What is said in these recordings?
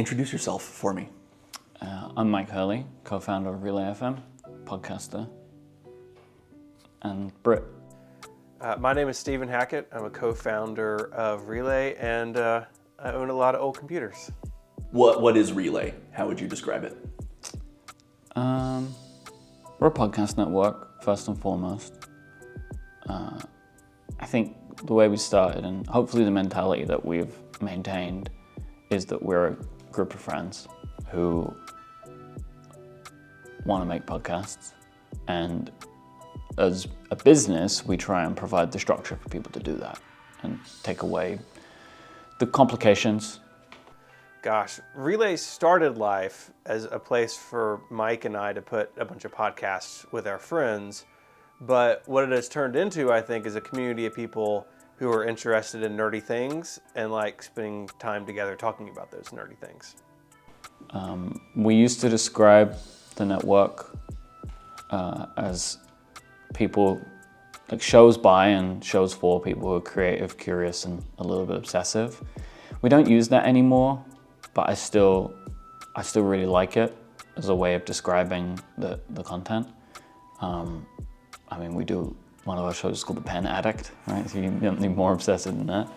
Introduce yourself for me. I'm Mike Hurley, co-founder of Relay FM, podcaster, and Brit. My name is Stephen Hackett. I'm a co-founder of Relay, and I own a lot of old computers. What is Relay? How would you describe it? We're a podcast network, first and foremost. I think the way we started, and hopefully the mentality that we've maintained, is that we're a group of friends who want to make podcasts, and as a business, we try and provide the structure for people to do that and take away the complications. Gosh, Relay started life as a place for Mike and I to put a bunch of podcasts with our friends, but what it has turned into, I think, is a community of people who are interested in nerdy things and like spending time together talking about those nerdy things. We used to describe the network as people, like shows by and shows for people who are creative, curious, and a little bit obsessive. We don't use that anymore, but I still really like it as a way of describing the content. I mean, we do one of our shows called The Pen Addict, right? So you don't need more obsessive than that.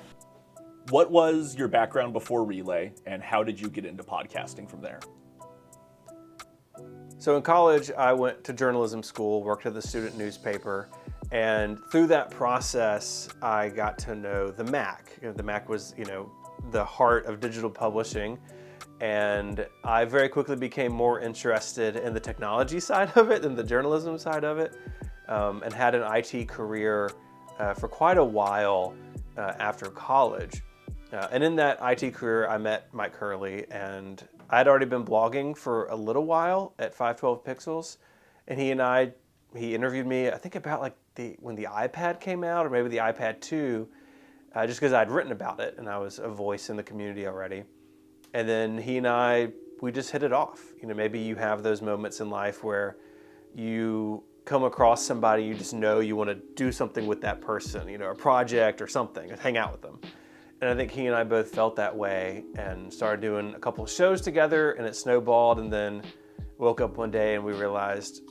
What was your background before Relay, and how did you get into podcasting from there? So in college, I went to journalism school, worked at the student newspaper, and through that process, I got to know the Mac. The Mac was, the heart of digital publishing, and I very quickly became more interested in the technology side of it than the journalism side of it, and had an IT career for quite a while after college. And in that IT career, I met Mike Hurley, and I'd already been blogging for a little while at 512 Pixels, and he interviewed me, I think about like when the iPad came out, or maybe the iPad 2, just because I'd written about it, and I was a voice in the community already. And then he and we just hit it off. Maybe you have those moments in life where you come across somebody you just know you want to do something with that person, a project or something, and hang out with them. And I think he and I both felt that way and started doing a couple of shows together, and it snowballed, and then woke up one day and we realized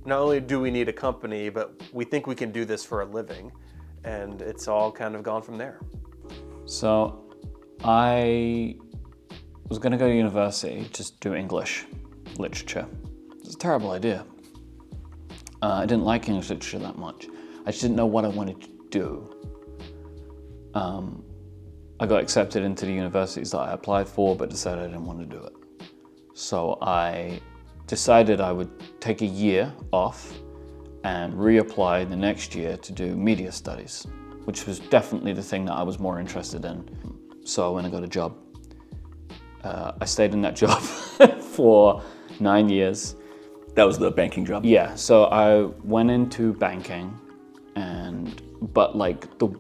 not only do we need a company, but we think we can do this for a living. And it's all kind of gone from there. So I was going to go to university, just do English literature. It was a terrible idea. I didn't like English literature that much. I just didn't know what I wanted to do. I got accepted into the universities that I applied for, but decided I didn't want to do it. So I decided I would take a year off and reapply the next year to do media studies, which was definitely the thing that I was more interested in. So I went and got a job. I stayed in that job for 9 years. That was the banking job? Yeah, so I went into banking, but like the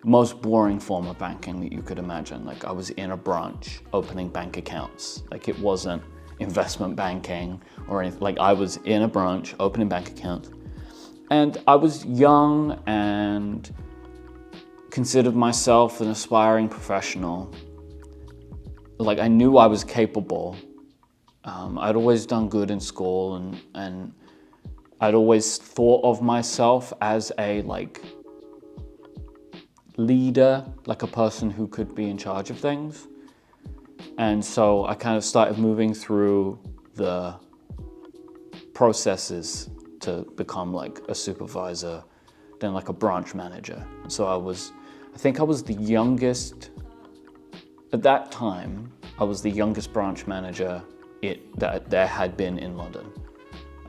most boring form of banking that you could imagine. Like I was in a branch opening bank accounts. Like it wasn't investment banking or anything. Like I was in a branch opening bank accounts. And I was young and considered myself an aspiring professional. Like I knew I was capable. I'd always done good in school, and I'd always thought of myself as a leader, like a person who could be in charge of things. And so I kind of started moving through the processes to become like a supervisor, then like a branch manager. So I think I was the youngest, at that time, I was the youngest branch manager that there had been in London.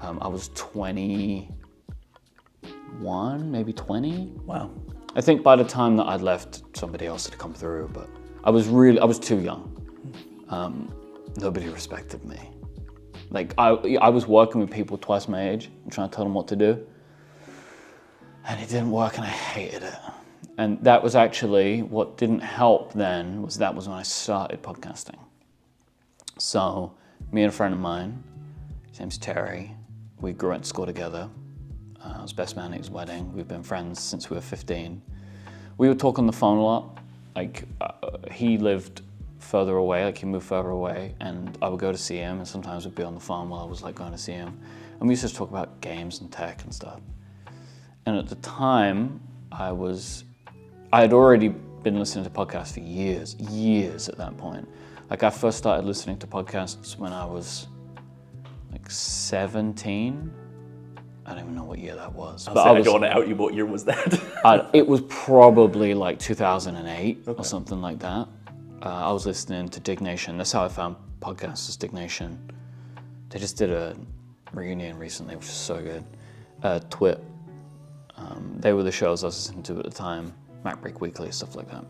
I was 21, maybe 20. Wow. I think by the time that I'd left, somebody else had come through, but I was too young. Nobody respected me. Like I was working with people twice my age and trying to tell them what to do, and it didn't work, and I hated it. And that was actually what didn't help then, was when I started podcasting. So me and a friend of mine, his name's Terry, we grew up at school together. I was best man at his wedding. We've been friends since we were 15. We would talk on the phone a lot. He lived further away, like he moved further away, and I would go to see him, and sometimes we'd be on the phone while I was like going to see him. And we used to talk about games and tech and stuff. And at the time, I had already been listening to podcasts for years at that point. Like I first started listening to podcasts when I was like 17. I don't even know what year that was. I don't want to out you, but what year was that? It was probably like 2008 or something like that. I was listening to Dignation. That's how I found podcasts, is Dignation. They just did a reunion recently, which is so good. Twit. They were the shows I was listening to at the time. MacBreak Weekly, stuff like that.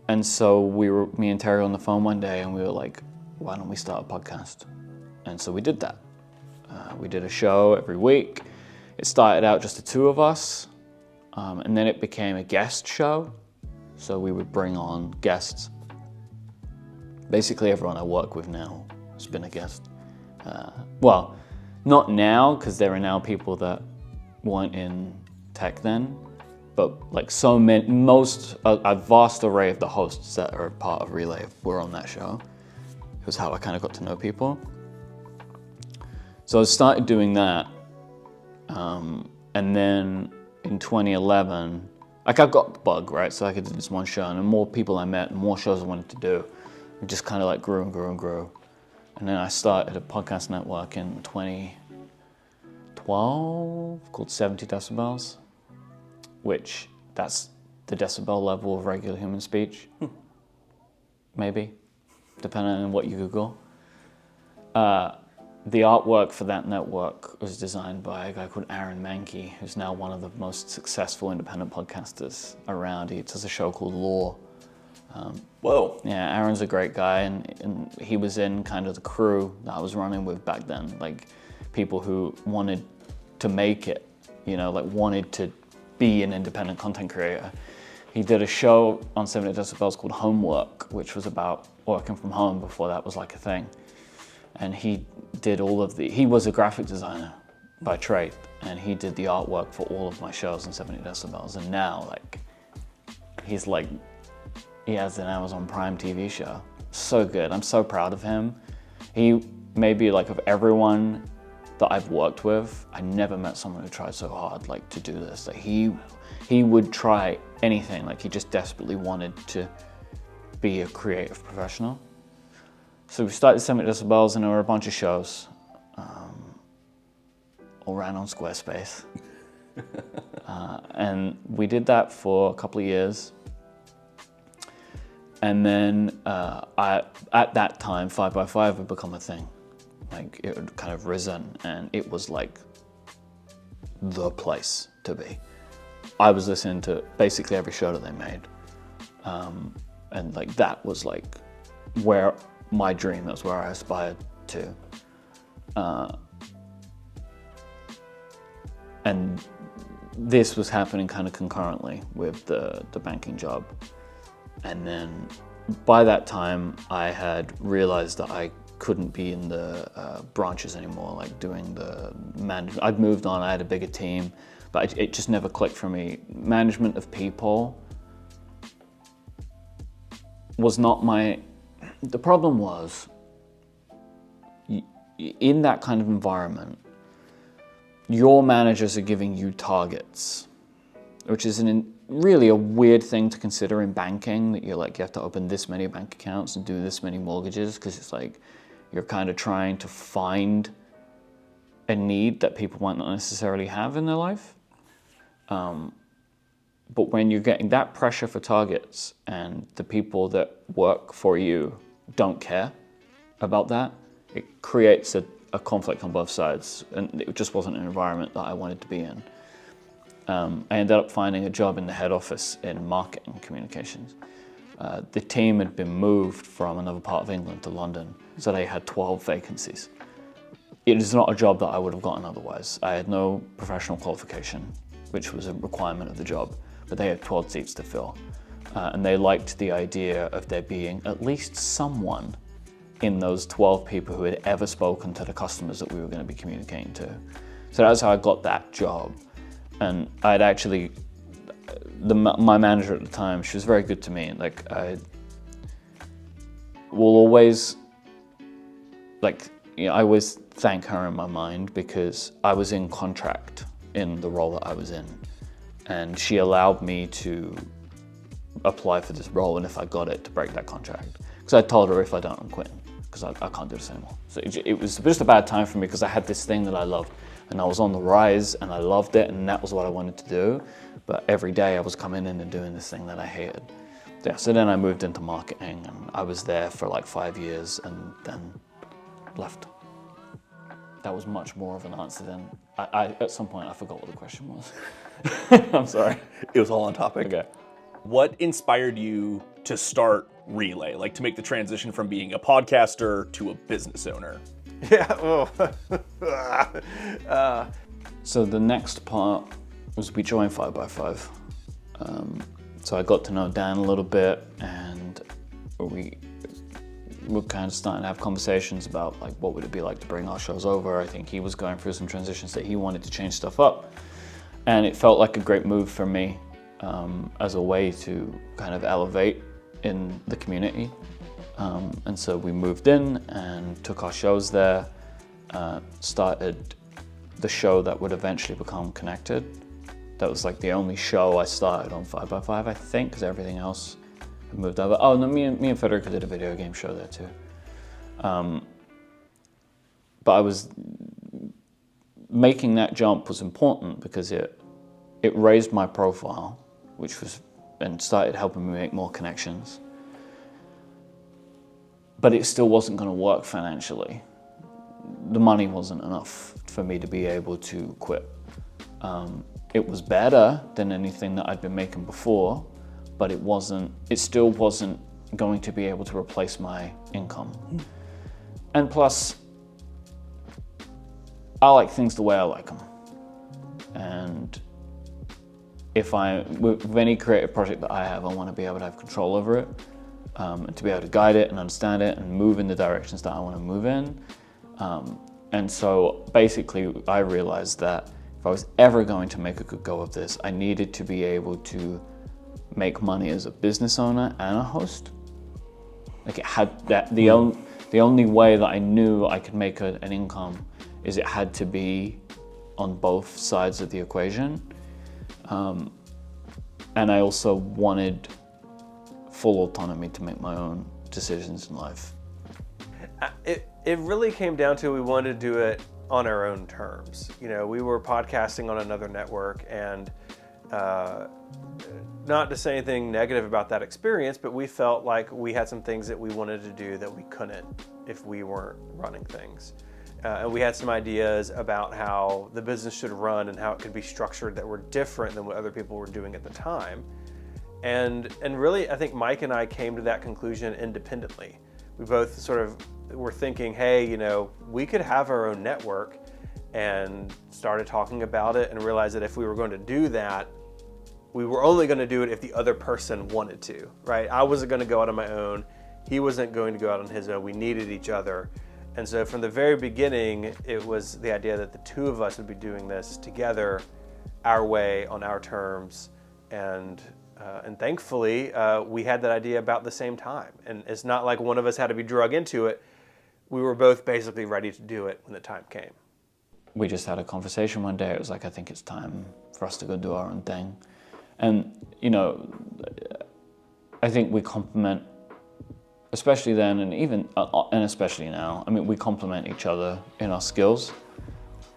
And so me and Terry on the phone one day, and we were like, why don't we start a podcast? And so we did that. We did a show every week. It started out just the two of us, and then it became a guest show. So we would bring on guests. Basically everyone I work with now has been a guest. Well, not now, because there are now people that weren't in tech then, but like so many, a vast array of the hosts that are part of Relay were on that show. It was how I kind of got to know people. So I started doing that, and then in 2011, like I got the bug, right? So I could do this one show, and the more people I met, the more shows I wanted to do. It just kind of like grew and grew and grew. And then I started a podcast network in 2012 called 70 Decibels, which that's the decibel level of regular human speech, maybe, depending on what you Google. The artwork for that network was designed by a guy called Aaron Mankey, who's now one of the most successful independent podcasters around. He does a show called Lore. Whoa. Yeah, Aaron's a great guy, and he was in kind of the crew that I was running with back then, like people who wanted to make it, like wanted to be an independent content creator. He did a show on 70 Decibels called Homework, which was about working from home before that was like a thing. And he did he was a graphic designer by trade, and he did the artwork for all of my shows on 70 Decibels. And now, like, he has an Amazon Prime TV show. So good, I'm so proud of him. He maybe, like, of everyone that I've worked with, I never met someone who tried so hard, like, to do this. Like, he would try anything, like, he just desperately wanted to be a creative professional. So we started 70 Decibels, and there were a bunch of shows, all ran on Squarespace. And we did that for a couple of years. And then at that time, 5x5 had become a thing. Like, it had kind of risen, and it was like the place to be. I was listening to basically every show that they made. And like that was like where my dream, that's where I aspired to. And this was happening kind of concurrently with the banking job. And then by that time, I had realized that I couldn't be in the branches anymore, like doing the management. I'd moved on, I had a bigger team, but it just never clicked for me. Management of people was not the problem was, in that kind of environment, your managers are giving you targets, which is really a weird thing to consider in banking, that you have to open this many bank accounts and do this many mortgages, because it's like you're kind of trying to find a need that people might not necessarily have in their life. But when you're getting that pressure for targets and the people that work for you don't care about that, it creates a conflict on both sides, and it just wasn't an environment that I wanted to be in. I ended up finding a job in the head office in marketing communications. The team had been moved from another part of England to London, so they had 12 vacancies. It is not a job that I would have gotten otherwise. I had no professional qualification, which was a requirement of the job, but they had 12 seats to fill. And they liked the idea of there being at least someone in those 12 people who had ever spoken to the customers that we were going to be communicating to. So that's how I got that job. And my manager at the time, she was very good to me. Like I will always, I always thank her in my mind because I was in contract in the role that I was in, and she allowed me to apply for this role, and if I got it, to break that contract. Because I told her if I don't, I'm quitting, because I can't do this anymore. So it was just a bad time for me because I had this thing that I loved, and I was on the rise, and I loved it, and that was what I wanted to do. But every day I was coming in and doing this thing that I hated. Yeah, so then I moved into marketing, and I was there for like 5 years, and then left. That was much more of an answer than, at some point I forgot what the question was. I'm sorry. It was all on topic. Okay. What inspired you to start Relay, like to make the transition from being a podcaster to a business owner? Yeah. Oh. So the next part was we joined 5x5. So I got to know Dan a little bit, and we were kind of starting to have conversations about like what would it be like to bring our shows over. I think he was going through some transitions that he wanted to change stuff up, and it felt like a great move for me as a way to kind of elevate in the community. And so we moved in and took our shows there, started the show that would eventually become Connected. That was like the only show I started on 5x5, I think, because everything else had moved over. Oh, no, me and Federica did a video game show there too. But I was making that jump was important because it raised my profile, and started helping me make more connections. But it still wasn't going to work financially. The money wasn't enough for me to be able to quit. It was better than anything that I'd been making before, but it still wasn't going to be able to replace my income. And plus, I like things the way I like them. And with any creative project that I have, I want to be able to have control over it, and to be able to guide it and understand it and move in the directions that I want to move in. And so basically I realized that if I was ever going to make a good go of this, I needed to be able to make money as a business owner and a host. Like it had that, the only way that I knew I could make an income is it had to be on both sides of the equation. And I also wanted full autonomy to make my own decisions in life. It really came down to we wanted to do it on our own terms. You know, we were podcasting on another network, and not to say anything negative about that experience, but we felt like we had some things that we wanted to do that we couldn't if we weren't running things. And we had some ideas about how the business should run and how it could be structured that were different than what other people were doing at the time. And really, I think Mike and I came to that conclusion independently. We both sort of were thinking, hey, you know, we could have our own network, and started talking about it and realized that if we were going to do that, we were only going to do it if the other person wanted to, right? I wasn't going to go out on my own. He wasn't going to go out on his own. We needed each other. And so from the very beginning, it was the idea that the two of us would be doing this together, our way, on our terms. And thankfully, we had that idea about the same time. And it's not like one of us had to be drug into it. We were both basically ready to do it when the time came. We just had a conversation one day. It was like, I think it's time for us to go do our own thing. And, you know, I think we complement, especially then and even, and especially now, I mean, we complement each other in our skills.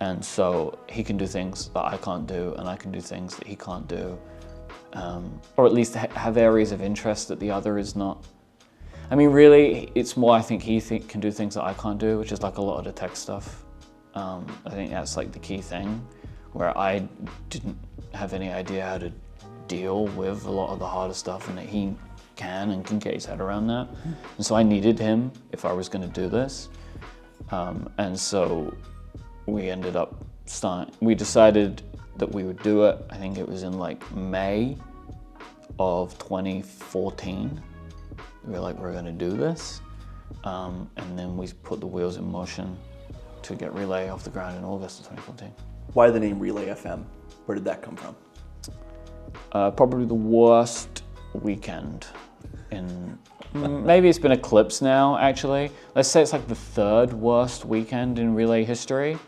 And so he can do things that I can't do, and I can do things that he can't do. Or at least have areas of interest that the other is not. I mean, really, it's more I think he can do things that I can't do, which is like a lot of the tech stuff. I think that's like the key thing, where I didn't have any idea how to deal with a lot of the harder stuff, and that he can and can get his head around that. And so I needed him if I was going to do this. And so we ended up we decided that we would do it. I think it was in like May of 2014. We were like, we're going to do this. And then we put the wheels in motion to get Relay off the ground in August of 2014. Why the name Relay FM? Where did that come from? Probably the worst weekend in, maybe it's been eclipsed now, actually. Let's say it's like the third worst weekend in relay history.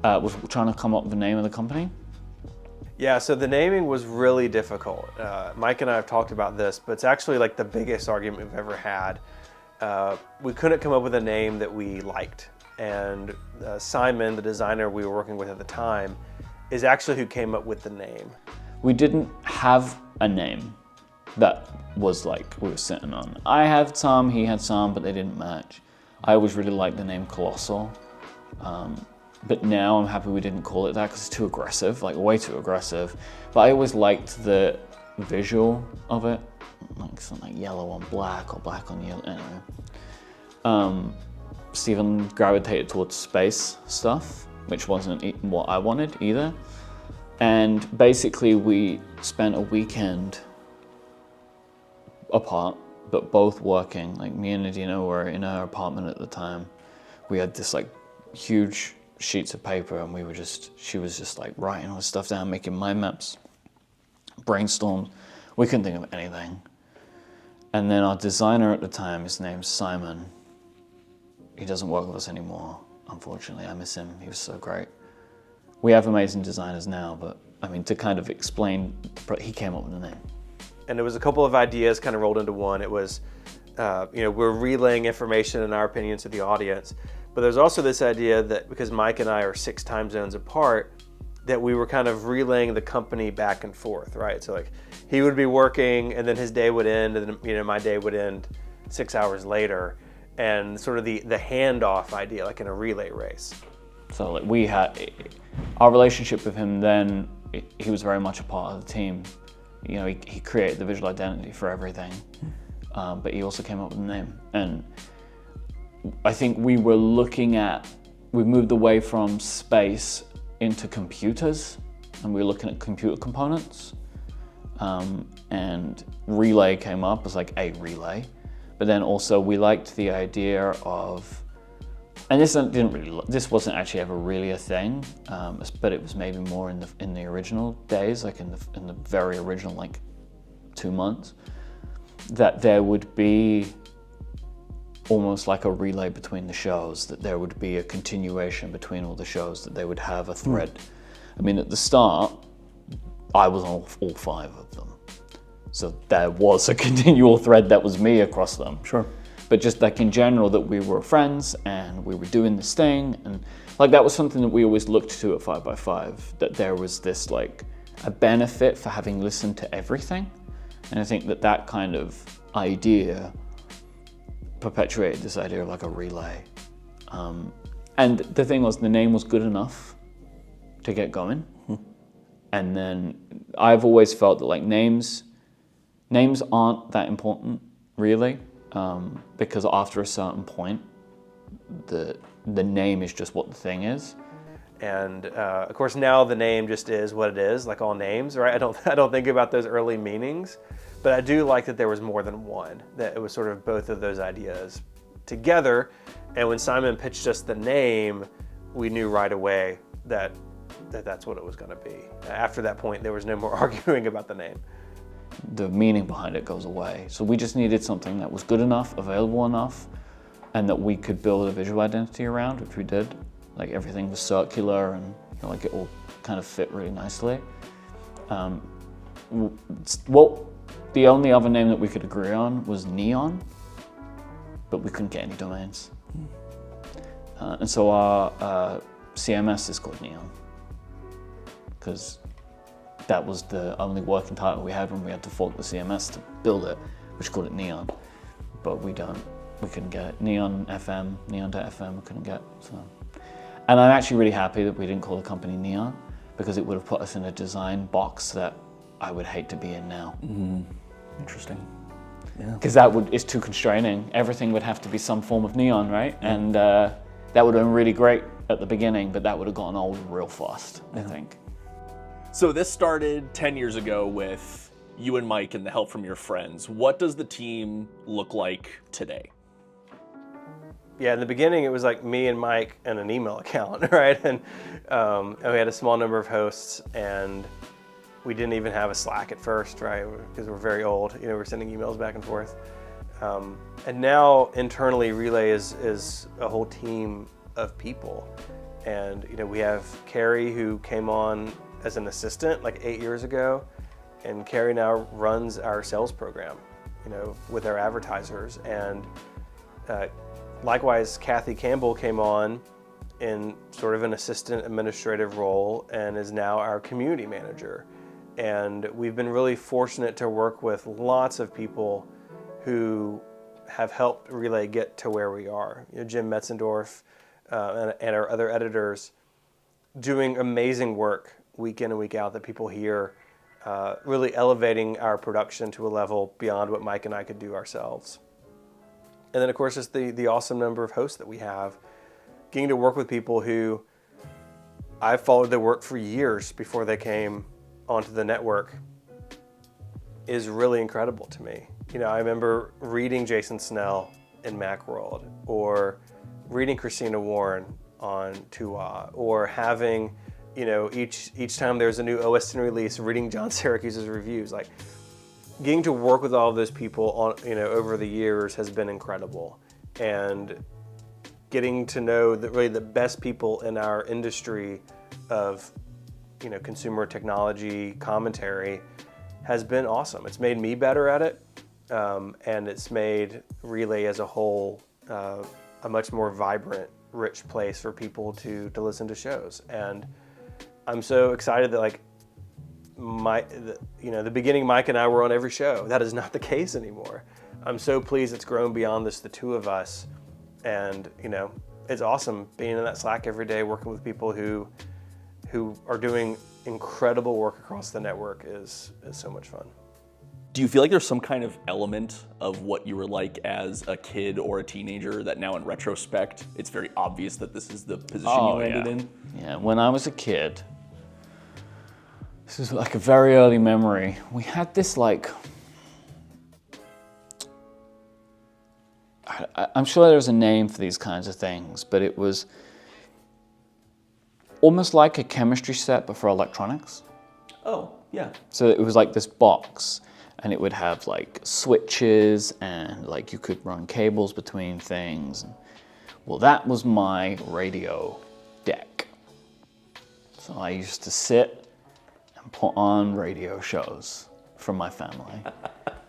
Was trying to come up with the name of the company. Yeah, so the naming was really difficult. Mike and I have talked about this, but it's actually like the biggest argument we've ever had. We couldn't come up with a name that we liked. And Simon, the designer we were working with at the time, is actually who came up with the name. We didn't have a name that was like we were sitting on. I had some, he had some, but they didn't match. I always really liked the name Colossal. But now I'm happy we didn't call it that because it's too aggressive, like way too aggressive. But I always liked the visual of it, like something like yellow on black or black on yellow, anyway. Stephen gravitated towards space stuff, which wasn't what I wanted either. And basically we spent a weekend apart, but both working. Like me and Nadina were in our apartment at the time. We had this like huge sheets of paper and she was just like writing all this stuff down, making mind maps, brainstormed. We couldn't think of anything. And then our designer at the time, his name's Simon. He doesn't work with us anymore, unfortunately. I miss him, he was so great. We have amazing designers now, but I mean, to kind of explain, he came up with the name. And there was a couple of ideas kind of rolled into one. It was, we're relaying information and our opinions to the audience. But there's also this idea that because Mike and I are 6 time zones apart, that we were kind of relaying the company back and forth, right? So like he would be working and then his day would end and then my day would end 6 hours later, and sort of the handoff idea, like in a relay race. So like we had, our relationship with him then, he was very much a part of the team. You know, he created the visual identity for everything, but he also came up with the name. And I think we moved away from space into computers, and we were looking at computer components. And relay came up as like a relay, but then also we liked the idea of, and this wasn't actually ever really a thing, but it was maybe more in the original days, like in the very original like 2 months, that there would be almost like a relay between the shows, that there would be a continuation between all the shows, that they would have a thread. I mean, at the start, I was on all 5 of them. So there was a continual thread that was me across them. Sure. But just like in general, that we were friends and we were doing this thing. And like that was something that we always looked to at 5x5, that there was this like a benefit for having listened to everything. And I think that kind of idea perpetuated this idea of like a relay. And the thing was, the name was good enough to get going. And then I've always felt that like names aren't that important really, because after a certain point, the name is just what the thing is. And of course now the name just is what it is, like all names, right? I don't think about those early meanings, but I do like that there was more than one, that it was sort of both of those ideas together. And when Simon pitched us the name, we knew right away that that's what it was going to be. After that point, there was no more arguing about the name. The meaning behind it goes away. So we just needed something that was good enough, available enough, and that we could build a visual identity around, which we did. Like everything was circular and like it all kind of fit really nicely. The only other name that we could agree on was Neon, but we couldn't get any domains. And so our CMS is called Neon, because that was the only working title we had when we had to fork the CMS to build it, which called it Neon. But we couldn't get it. Neon FM, Neon.fm, we couldn't get. So. And I'm actually really happy that we didn't call the company Neon, because it would have put us in a design box that I would hate to be in now. Mm-hmm. Interesting. Yeah. Because it's too constraining. Everything would have to be some form of neon, right? Yeah. And that would have been really great at the beginning, but that would have gotten old real fast, I think. So this started 10 years ago with you and Mike and the help from your friends. What does the team look like today? Yeah, in the beginning, it was like me and Mike and an email account, right? And we had a small number of hosts, and We didn't even have a Slack at first, right? Because we're very old. We're sending emails back and forth. And now internally, Relay is a whole team of people. And we have Carrie, who came on as an assistant like 8 years ago, and Carrie now runs our sales program, with our advertisers. And likewise, Kathy Campbell came on in sort of an assistant administrative role and is now our community manager. And we've been really fortunate to work with lots of people who have helped Relay get to where we are. Jim Metzendorf and our other editors doing amazing work week in and week out that people hear, really elevating our production to a level beyond what Mike and I could do ourselves. And then of course, just the awesome number of hosts that we have. Getting to work with people who I followed their work for years before they came onto the network is really incredible to me. I remember reading Jason Snell in Macworld, or reading Christina Warren on Tua, or having, each time there's a new OS 10 release, reading John Syracuse's reviews. Like, getting to work with all of those people on, over the years has been incredible. And getting to know really the best people in our industry of, consumer technology commentary has been awesome. It's made me better at it, and it's made Relay as a whole a much more vibrant, rich place for people to listen to shows. And I'm so excited that the beginning, Mike and I were on every show. That is not the case anymore. I'm so pleased it's grown beyond just the two of us. And, it's awesome being in that Slack every day, working with people who are doing incredible work across the network is so much fun. Do you feel like there's some kind of element of what you were like as a kid or a teenager that now in retrospect, it's very obvious that this is the position you landed in? Yeah, when I was a kid, this is like a very early memory. We had this I'm sure there's a name for these kinds of things, but it was almost like a chemistry set, but for electronics. Oh, yeah. So it was like this box, and it would have switches, and you could run cables between things. Well, that was my radio deck. So I used to sit and put on radio shows for my family.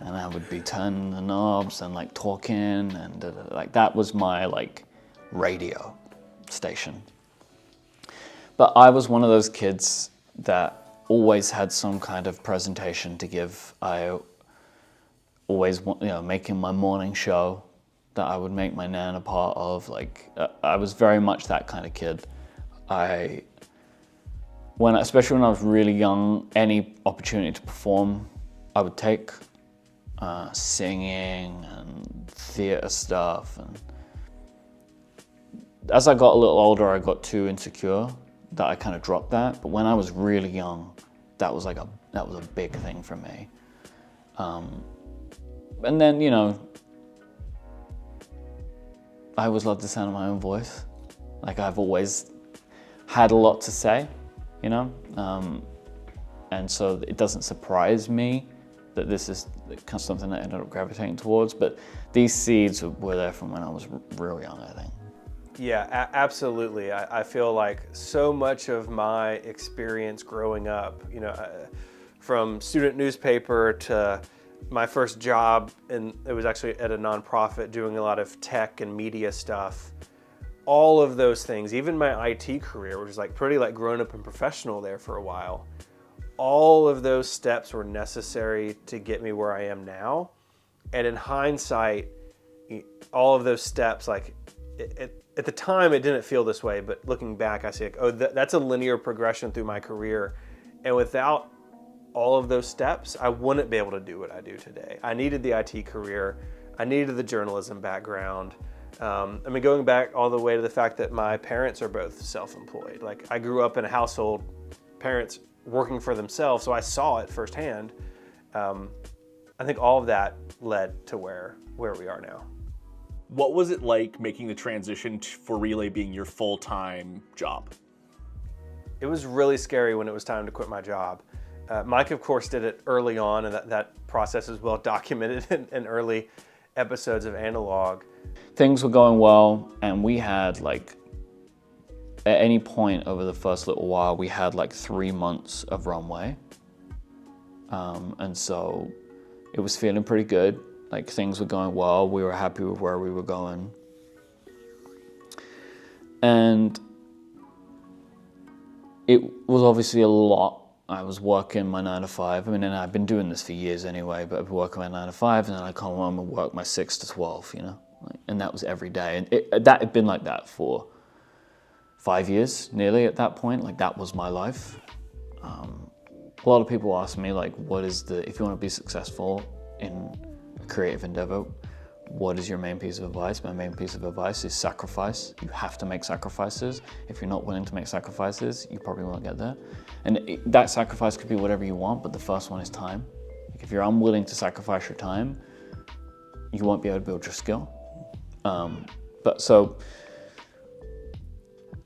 And I would be turning the knobs and talking, and that was my radio station. But I was one of those kids that always had some kind of presentation to give. I always, making my morning show that I would make my nan a part of. I was very much that kind of kid. Especially when I was really young, any opportunity to perform, I would take. Singing and theater stuff, and as I got a little older, I got too insecure that I kind of dropped that. But when I was really young, that was a big thing for me. And then I always loved the sound of my own voice. I've always had a lot to say, and so it doesn't surprise me that this is kind of something that I ended up gravitating towards. But these seeds were there from when I was real young, I think. Yeah, absolutely. I feel like so much of my experience growing up, from student newspaper to my first job, and it was actually at a nonprofit doing a lot of tech and media stuff. All of those things, even my IT career, which was pretty grown up and professional there for a while. All of those steps were necessary to get me where I am now. And in hindsight, all of those steps, at the time, it didn't feel this way, but looking back, I see that's a linear progression through my career. And without all of those steps, I wouldn't be able to do what I do today. I needed the IT career. I needed the journalism background. Going back all the way to the fact that my parents are both self-employed. I grew up in a household, parents working for themselves, so I saw it firsthand. I think all of that led to where we are now. What was it like making the transition for Relay being your full-time job? It was really scary when it was time to quit my job. Mike, of course, did it early on, and that process is well documented in early episodes of Analog. Things were going well, and we had like, at any point over the first little while, we had like 3 months of runway. And so it was feeling pretty good. Like things were going well. We were happy with where we were going. And it was obviously a lot. I was working my 9 to 5. I mean, and I've been doing this for years anyway, but I've been working my 9 to 5, and then I come home and work my 6 to 12, you know? And that was every day. And that had been like that for 5 years, nearly at that point. Like that was my life. A lot of people ask me, like, if you want to be successful in a creative endeavor, what is your main piece of advice? My main piece of advice is sacrifice. You have to make sacrifices. If you're not willing to make sacrifices, you probably won't get there. And that sacrifice could be whatever you want, but the first one is time. Like if you're unwilling to sacrifice your time, you won't be able to build your skill. But so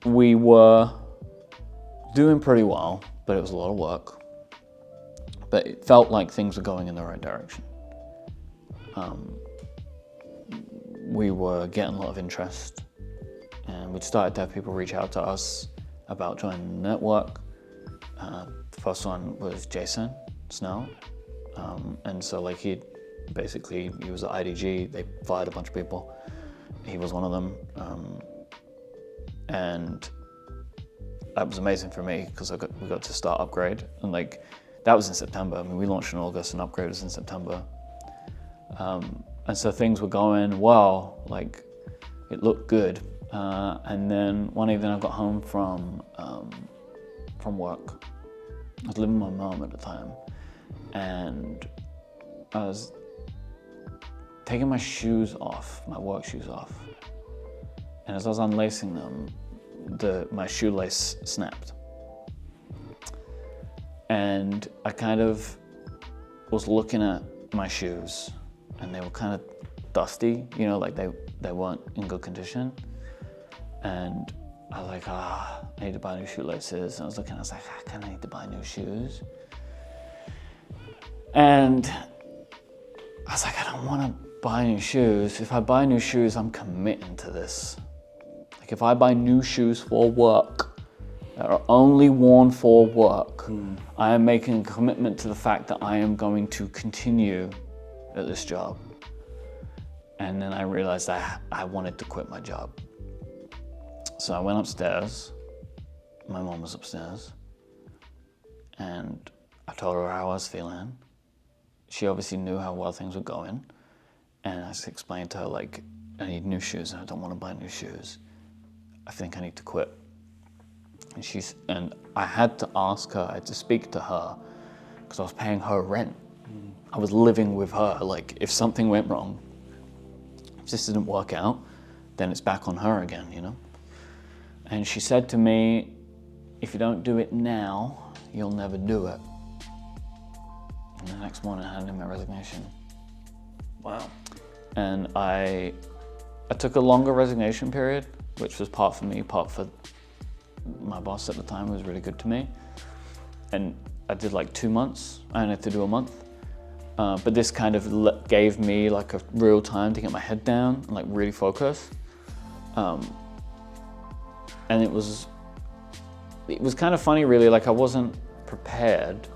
we were doing pretty well, but it was a lot of work. But it felt like things were going in the right direction. We were getting a lot of interest, and we'd started to have people reach out to us about joining the network. The first one was Jason Snell, and so like he was at IDG. They fired a bunch of people. He was one of them, and that was amazing for me because we got to start Upgrade, and like that was in September. I mean, we launched in August, and Upgrade was in September. And so things were going well, like it looked good. And then one evening I got home from work. I was living with my mom at the time, and I was taking my shoes off, my work shoes off. And as I was unlacing them, my shoelace snapped. And I kind of was looking at my shoes, and they were kind of dusty, you know, like they weren't in good condition. And I was like, I need to buy new shoelaces. And I was looking, I was like, I kind of need to buy new shoes. And I was like, I don't want to buy new shoes. If I buy new shoes, I'm committing to this. Like if I buy new shoes for work that are only worn for work, I am making a commitment to the fact that I am going to continue at this job. And then I realized I wanted to quit my job. So I went upstairs. My mom was upstairs. And I told her how I was feeling. She obviously knew how well things were going. And I just explained to her, like, I need new shoes and I don't want to buy new shoes. I think I need to quit. And I had to ask her, I had to speak to her, because I was paying her rent. I was living with her. Like, if something went wrong, if this didn't work out, then it's back on her again, you know? And she said to me, if you don't do it now, you'll never do it. And the next morning I handed in my resignation. Wow. And I took a longer resignation period, which was part for me, part for my boss at the time, who was really good to me. And I did like 2 months. I only had to do a month. But this kind of gave me like a real time to get my head down and like really focus. And it was kind of funny really, like I wasn't prepared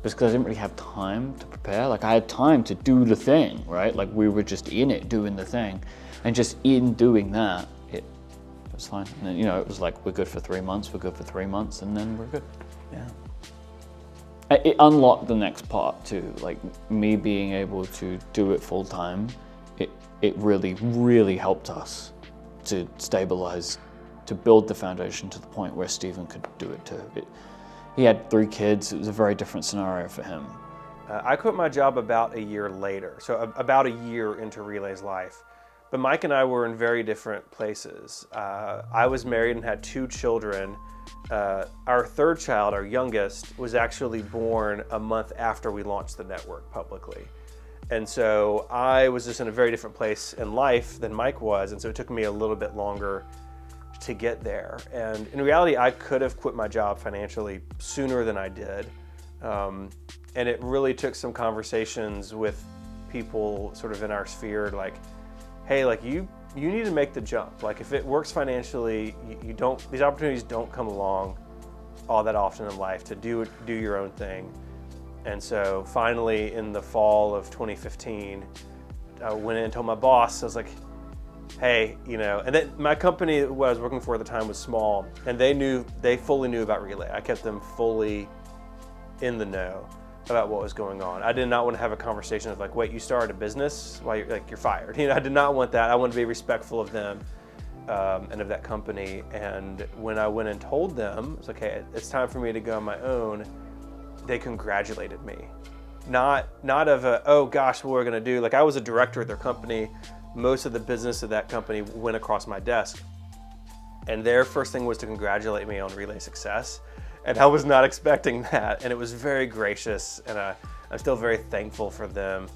because I didn't really have time to prepare. Like I had time to do the thing, right? Like we were just in it doing the thing, and just in doing that, it was fine. And then, you know, it was like, we're good for 3 months, we're good for 3 months, and then we're good. Yeah. It unlocked the next part too, like me being able to do it full time. It really, really helped us to stabilize, to build the foundation to the point where Stephen could do it too. He had 3 kids. It was a very different scenario for him. I quit my job about a year later, so about a year into Relay's life. But Mike and I were in very different places. I was married and had 2 children. Our 3rd child, our youngest, was actually born a month after we launched the network publicly. And so I was just in a very different place in life than Mike was, and so it took me a little bit longer to get there. And in reality, I could have quit my job financially sooner than I did. And it really took some conversations with people sort of in our sphere, like, hey, like you need to make the jump. Like if it works financially, you don't, these opportunities don't come along all that often in life to do your own thing. And so finally in the fall of 2015, I went in and told my boss, I was like, hey, and then my company what I was working for at the time was small, and they fully knew about Relay. I kept them fully in the know about what was going on. I did not want to have a conversation of like, wait, you started a business? Well, you're fired. I did not want that. I wanted to be respectful of them and of that company. And when I went and told them, it's like, hey, it's time for me to go on my own, they congratulated me. Not of a, oh gosh, what we're gonna do. Like I was a director at their company. Most of the business of that company went across my desk. And their first thing was to congratulate me on Relay success. And I was not expecting that. And it was very gracious. And I'm still very thankful for them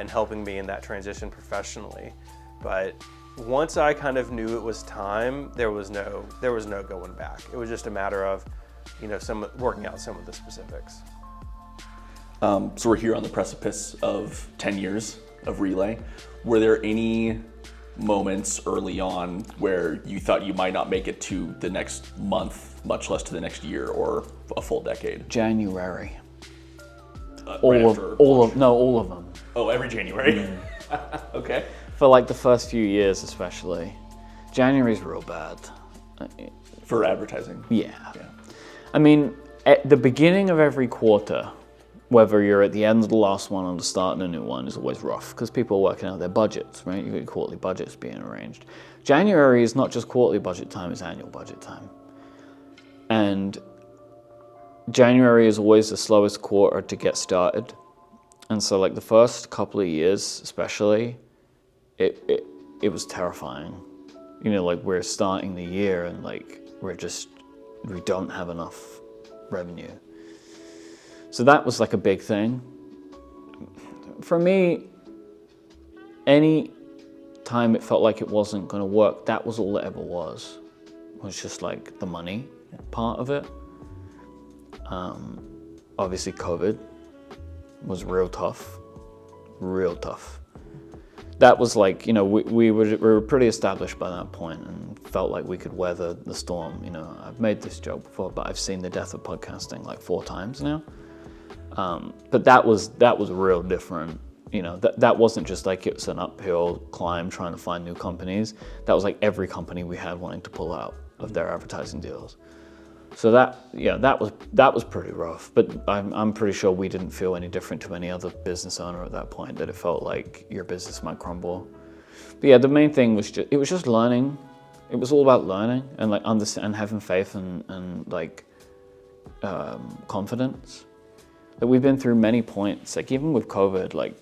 in helping me in that transition professionally. But once I kind of knew it was time, there was no going back. It was just a matter of, working out some of the specifics. So we're here on the precipice of 10 years of Relay. Were there any moments early on where you thought you might not make it to the next month, much less to the next year or a full decade? January. All of them. Oh, every January? Okay. For like the first few years especially. January's real bad. For advertising? Yeah. I mean, at the beginning of every quarter, whether you're at the end of the last one or the start of a new one, is always rough because people are working out their budgets, right? You've got quarterly budgets being arranged. January is not just quarterly budget time, it's annual budget time. And January is always the slowest quarter to get started. And so like the first couple of years especially, it was terrifying. Like we're starting the year and like we don't have enough revenue. So that was like a big thing. For me, any time it felt like it wasn't going to work, that was all it ever was just like the money part of it. Obviously COVID was real tough. That was like, we were pretty established by that point and felt like we could weather the storm. I've made this joke before, but I've seen the death of podcasting like 4 times now. But that was real different. That wasn't just like it was an uphill climb trying to find new companies. That was like every company we had wanting to pull out of their advertising deals. So that was pretty rough. But I'm pretty sure we didn't feel any different to any other business owner at that point, that it felt like your business might crumble. But yeah, the main thing was just learning. It was all about learning and like understand, having faith and like confidence. Like we've been through many points, like even with COVID, like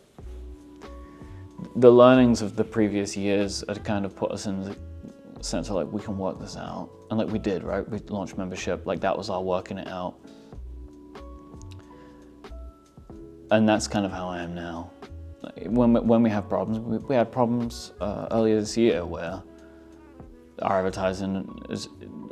the learnings of the previous years had kind of put us in the sense of like, we can work this out. And like we did, right? We launched membership, like that was our working it out. And that's kind of how I am now. Like when we have problems, we had problems earlier this year where our advertising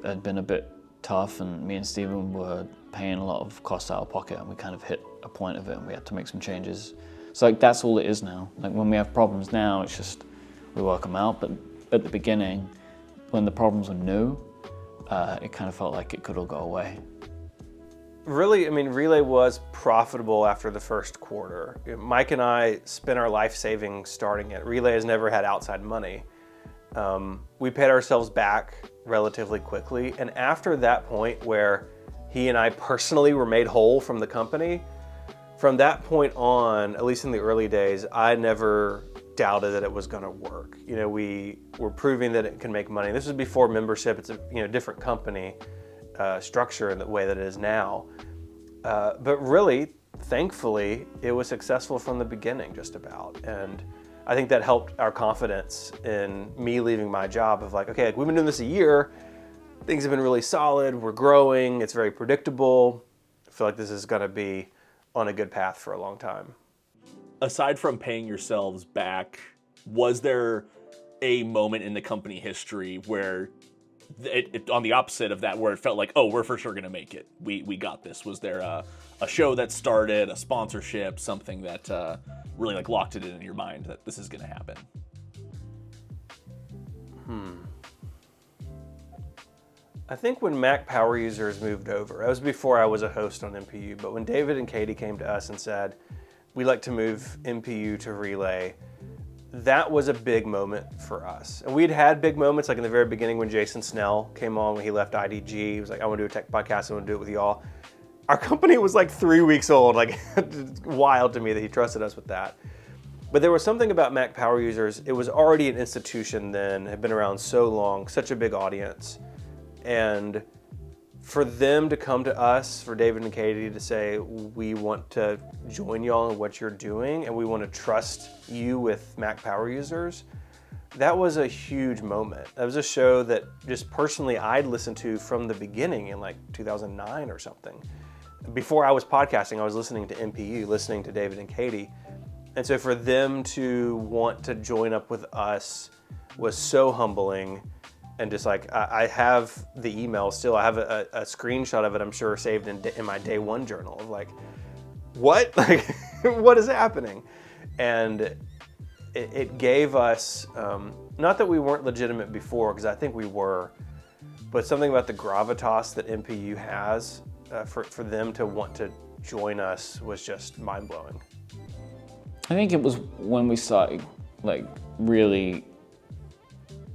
had been a bit tough and me and Steven were paying a lot of costs out of pocket and we kind of hit a point of it and we had to make some changes. So like that's all it is now. Like when we have problems now, it's just we work them out. But at the beginning, when the problems were new, it kind of felt like it could all go away. Really, I mean, Relay was profitable after the first quarter. Mike and I spent our life savings starting it. Relay has never had outside money. We paid ourselves back relatively quickly. And after that point where he and I personally were made whole from the company, from that point on, at least in the early days, I never doubted that it was going to work. We were proving that it can make money. This was before membership. It's a different company structure in the way that it is now. But really, thankfully, it was successful from the beginning, just about. And I think that helped our confidence in me leaving my job of like, okay, like we've been doing this a year. Things have been really solid. We're growing. It's very predictable. I feel like this is going to be on a good path for a long time. Aside from paying yourselves back, was there a moment in the company history where on the opposite of that, where it felt like, oh, we're for sure going to make it. We got this. Was there a show that started, a sponsorship, something that really like locked it in your mind that this is going to happen? I think when Mac Power Users moved over, that was before I was a host on MPU, but when David and Katie came to us and said, we'd like to move MPU to Relay, that was a big moment for us. And we'd had big moments, like in the very beginning when Jason Snell came on, when he left IDG. He was like, I want to do a tech podcast, I want to do it with y'all. Our company was like 3 weeks old, like wild to me that he trusted us with that. But there was something about Mac Power Users, it was already an institution then, had been around so long, such a big audience. And for them to come to us, for David and Katie to say, we want to join y'all in what you're doing and we want to trust you with Mac Power Users, that was a huge moment. That was a show that just personally I'd listened to from the beginning in like 2009 or something. Before I was podcasting, I was listening to MPU, listening to David and Katie. And so for them to want to join up with us was so humbling. And just like, I have the email still, I have a screenshot of it, I'm sure, saved in my day one journal of like, what? Like, what is happening? And it gave us, not that we weren't legitimate before, because I think we were, but something about the gravitas that MPU has for them to want to join us was just mind-blowing. I think it was when we started like really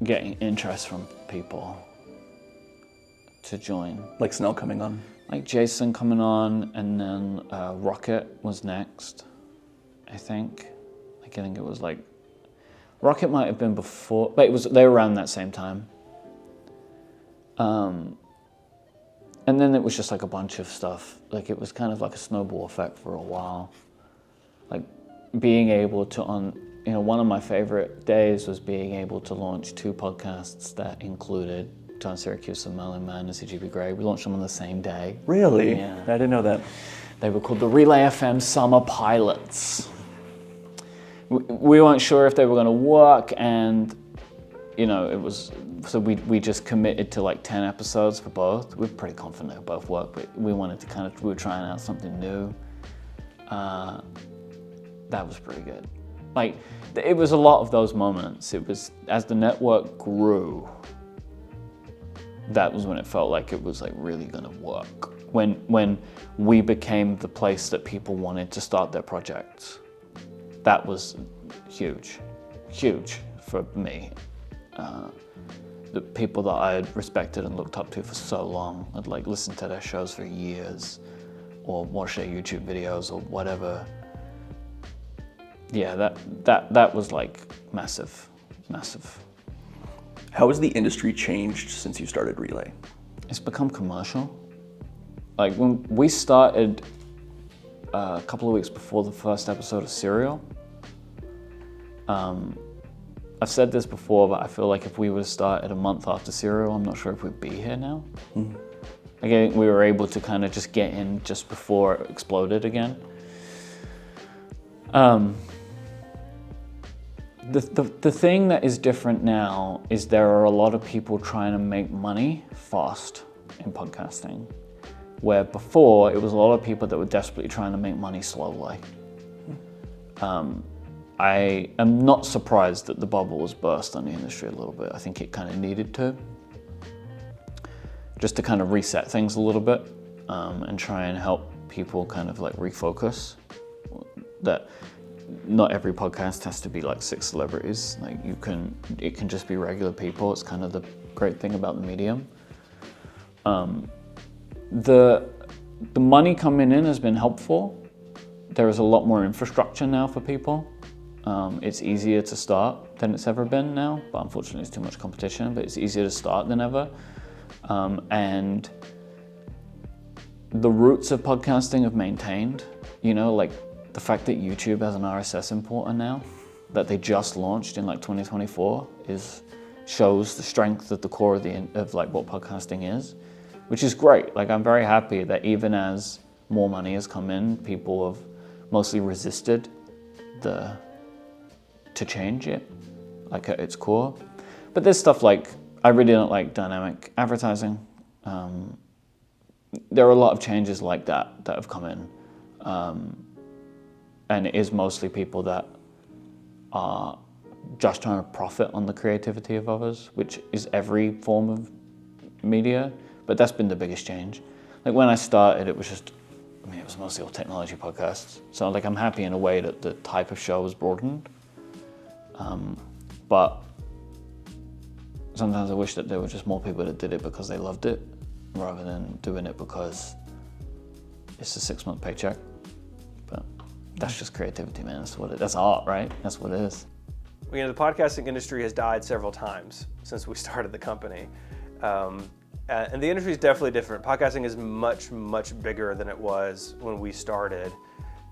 getting interest from people to join. Like Snell coming on? Like Jason coming on, and then Rocket was next, I think. Like, I think it was like, Rocket might have been before, but they were around that same time. And then it was just like a bunch of stuff. Like, it was kind of like a snowball effect for a while. Like, being able to one of my favorite days was being able to launch 2 podcasts that included John Syracuse and Merlin Mann and CGP Grey. We launched them on the same day. Really? Yeah. I didn't know that. They were called the Relay FM Summer Pilots. We weren't sure if they were going to work, and it was, so we just committed to like 10 episodes for both. We were pretty confident they both worked, but we wanted to we were trying out something new. That was pretty good. Like, it was a lot of those moments. It was, as the network grew, that was when it felt like it was like really gonna work. When we became the place that people wanted to start their projects. That was huge for me. The people that I had respected and looked up to for so long, I'd like listened to their shows for years, or watched their YouTube videos or whatever. Yeah, that was like massive. How has the industry changed since you started Relay? It's become commercial. Like, when we started a couple of weeks before the first episode of Serial, I've said this before, but I feel like if we would have started a month after Serial, I'm not sure if we'd be here now. Mm-hmm. Again, we were able to kind of just get in just before it exploded again. The thing that is different now is there are a lot of people trying to make money fast in podcasting, where before it was a lot of people that were desperately trying to make money slowly. I am not surprised that the bubble was burst on the industry a little bit. I think it kind of needed to, just to kind of reset things a little bit, and try and help people kind of like refocus that not every podcast has to be like 6 celebrities. Like, it can just be regular people. It's kind of the great thing about the medium. The money coming in has been helpful. There is a lot more infrastructure now for people. It's easier to start than it's ever been now, but unfortunately it's too much competition, but it's easier to start than ever. And the roots of podcasting have maintained, like the fact that YouTube has an RSS importer now, that they just launched in like 2024, shows the strength of the core of like what podcasting is, which is great. Like, I'm very happy that even as more money has come in, people have mostly resisted to change it, like at its core. But there's stuff like I really don't like dynamic advertising. There are a lot of changes like that have come in. And it is mostly people that are just trying to profit on the creativity of others, which is every form of media, but that's been the biggest change. Like when I started, it was mostly all technology podcasts. So like I'm happy in a way that the type of show was broadened. But sometimes I wish that there were just more people that did it because they loved it, rather than doing it because it's a 6-month paycheck. But that's just creativity, man. That's art, right? That's what it is. You know, the podcasting industry has died several times since we started the company. And the industry is definitely different. Podcasting is much, much bigger than it was when we started.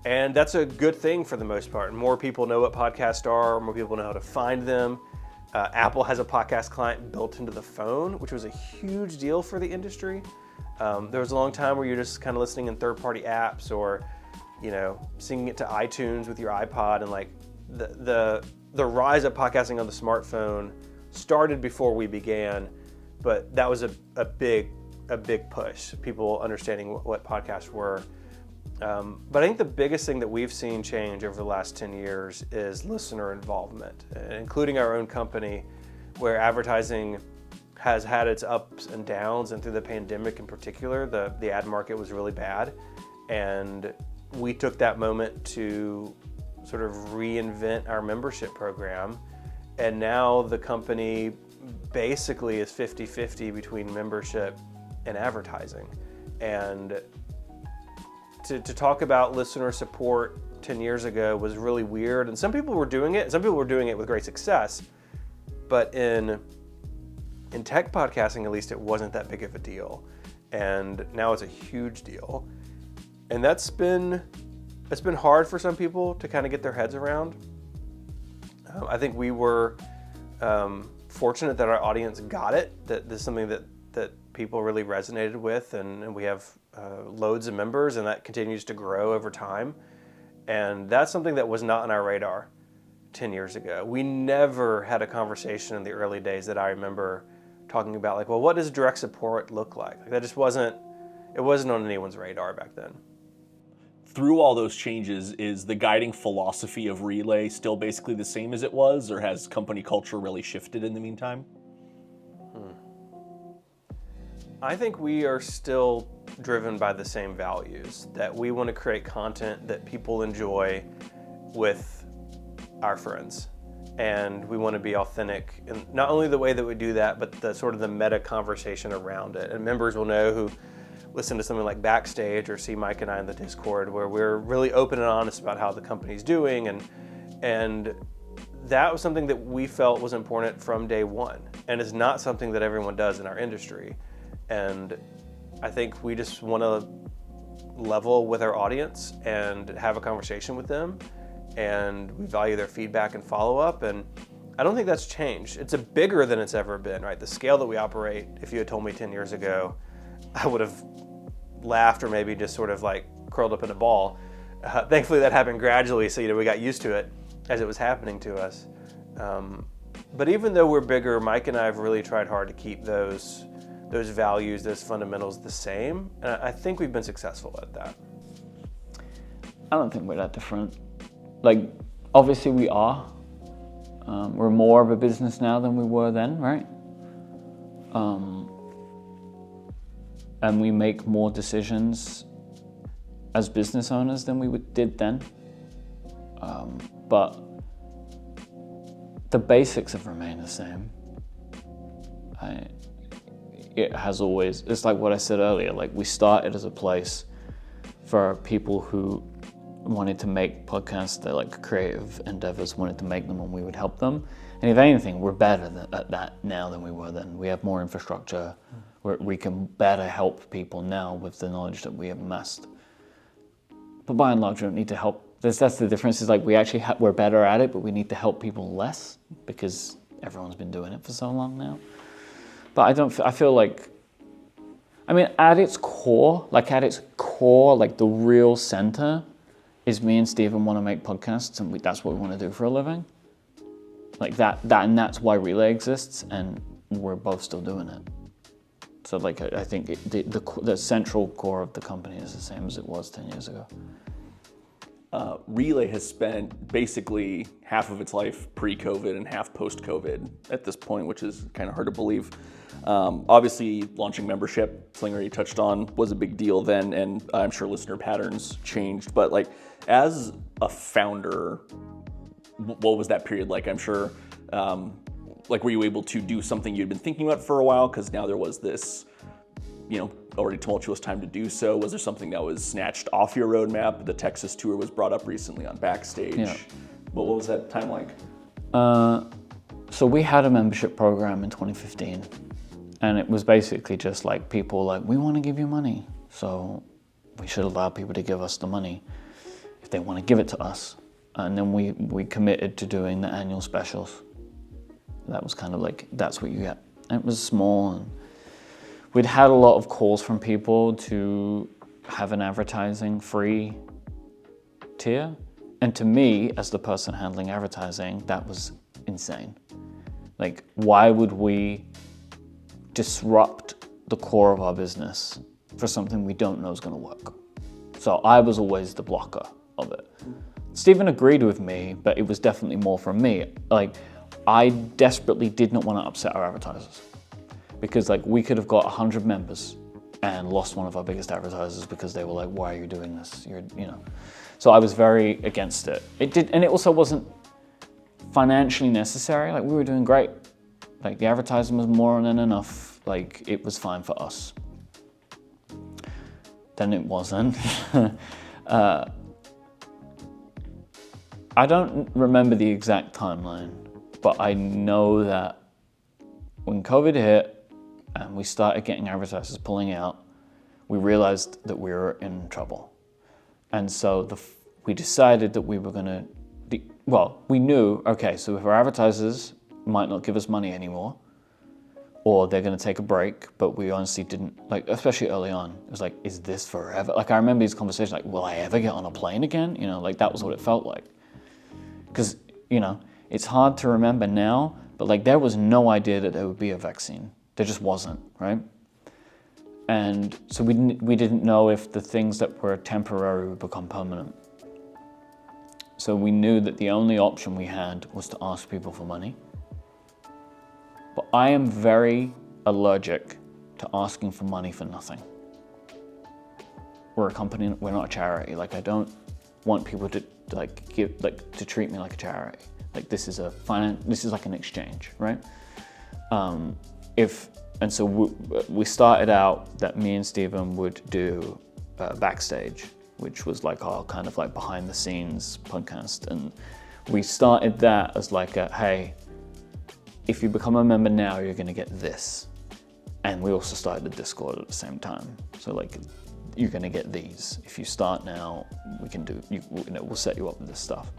And that's a good thing for the most part. More people know what podcasts are, more people know how to find them. Apple has a podcast client built into the phone, which was a huge deal for the industry. There was a long time where you're just kind of listening in third-party apps or, you know, singing it to iTunes with your iPod, and like the rise of podcasting on the smartphone started before we began, but that was a big push, people understanding what podcasts were. But I think the biggest thing that we've seen change over the last 10 years is listener involvement, including our own company, where advertising has had its ups and downs, and through the pandemic in particular, the ad market was really bad. And we took that moment to sort of reinvent our membership program. And now the company basically is 50-50 between membership and advertising. And to talk about listener support 10 years ago was really weird. And some people were doing it, and some people were doing it with great success. But in tech podcasting, at least, it wasn't that big of a deal. And now it's a huge deal. And it's been hard for some people to kind of get their heads around. I think we were fortunate that our audience got it, that this is something that people really resonated with, and we have loads of members, and that continues to grow over time. And that's something that was not on our radar 10 years ago. We never had a conversation in the early days that I remember talking about, like, well, what does direct support look like? That just wasn't on anyone's radar back then. Through all those changes, is the guiding philosophy of Relay still basically the same as it was, or has company culture really shifted in the meantime? I think we are still driven by the same values, that we want to create content that people enjoy with our friends. And we want to be authentic in not only the way that we do that, but the sort of the meta conversation around it. And members will know who listen to something like Backstage or see Mike and I in the Discord, where we're really open and honest about how the company's doing. And that was something that we felt was important from day one. And it's not something that everyone does in our industry. And I think we just want to level with our audience and have a conversation with them. And we value their feedback and follow-up. And I don't think that's changed. It's bigger than it's ever been, right? The scale that we operate, if you had told me 10 years ago, I would have laughed or maybe just sort of like curled up in a ball. Thankfully, that happened gradually, so we got used to it as it was happening to us. But even though we're bigger, Mike and I have really tried hard to keep those values, those fundamentals the same. And I think we've been successful at that. I don't think we're that different. Like, obviously we are. We're more of a business now than we were then, right? And we make more decisions as business owners than we did then. But the basics have remained the same. It has always, it's like what I said earlier, like we started as a place for people who wanted to make podcasts, they're like creative endeavors, wanted to make them, and we would help them. And if anything, we're better at that now than we were then. We have more infrastructure, we can better help people now with the knowledge that we have amassed. But by and large, we don't need to help. That's the difference, is like we're better at it, but we need to help people less because everyone's been doing it for so long now. But I feel like, I mean, at its core, like the real center is me and Steven want to make podcasts, and that's what we want to do for a living. Like that, and that's why Relay exists. And we're both still doing it. So like I think the central core of the company is the same as it was 10 years ago. Relay has spent basically half of its life pre-COVID and half post-COVID at this point, which is kind of hard to believe. Obviously, launching membership, something already touched on, was a big deal then, and I'm sure listener patterns changed. But like, as a founder, what was that period like? I'm sure, like, were you able to do something you'd been thinking about for a while? Because now there was this, already tumultuous time to do so. Was there something that was snatched off your roadmap? The Texas tour was brought up recently on Backstage. Yeah. What was that time like? So we had a membership program in 2015, and it was basically just like people like, we want to give you money, so we should allow people to give us the money if they want to give it to us. And then we committed to doing the annual specials. That was kind of like, that's what you get. And it was small, and we'd had a lot of calls from people to have an advertising free tier. And to me, as the person handling advertising, that was insane. Like, why would we disrupt the core of our business for something we don't know is going to work? So I was always the blocker of it. Stephen agreed with me, but it was definitely more from me. Like, I desperately did not want to upset our advertisers, because like we could have got 100 members and lost one of our biggest advertisers because they were like, why are you doing this? So I was very against it. And it also wasn't financially necessary. Like, we were doing great. Like, the advertising was more than enough. Like, it was fine for us. Then it wasn't. I don't remember the exact timeline, but I know that when COVID hit and we started getting advertisers pulling out, we realized that we were in trouble. And so we decided that we were gonna, we knew, okay, so if our advertisers might not give us money anymore, or they're gonna take a break, but we honestly didn't, like, especially early on, it was like, is this forever? Like, I remember these conversations, like, will I ever get on a plane again? Like, that was what it felt like. Because, it's hard to remember now, but like, there was no idea that there would be a vaccine. There just wasn't, right? And so we didn't know if the things that were temporary would become permanent. So we knew that the only option we had was to ask people for money. But I am very allergic to asking for money for nothing. We're a company, we're not a charity. Like, I don't want people to to treat me like a charity. Like, this is like an exchange, right? So we started out that me and Stephen would do Backstage, which was like our kind of like behind the scenes podcast. And we started that as like hey, if you become a member now, you're gonna get this. And we also started the Discord at the same time. So like, you're gonna get these. If you start now, we can do, we'll set you up with this stuff.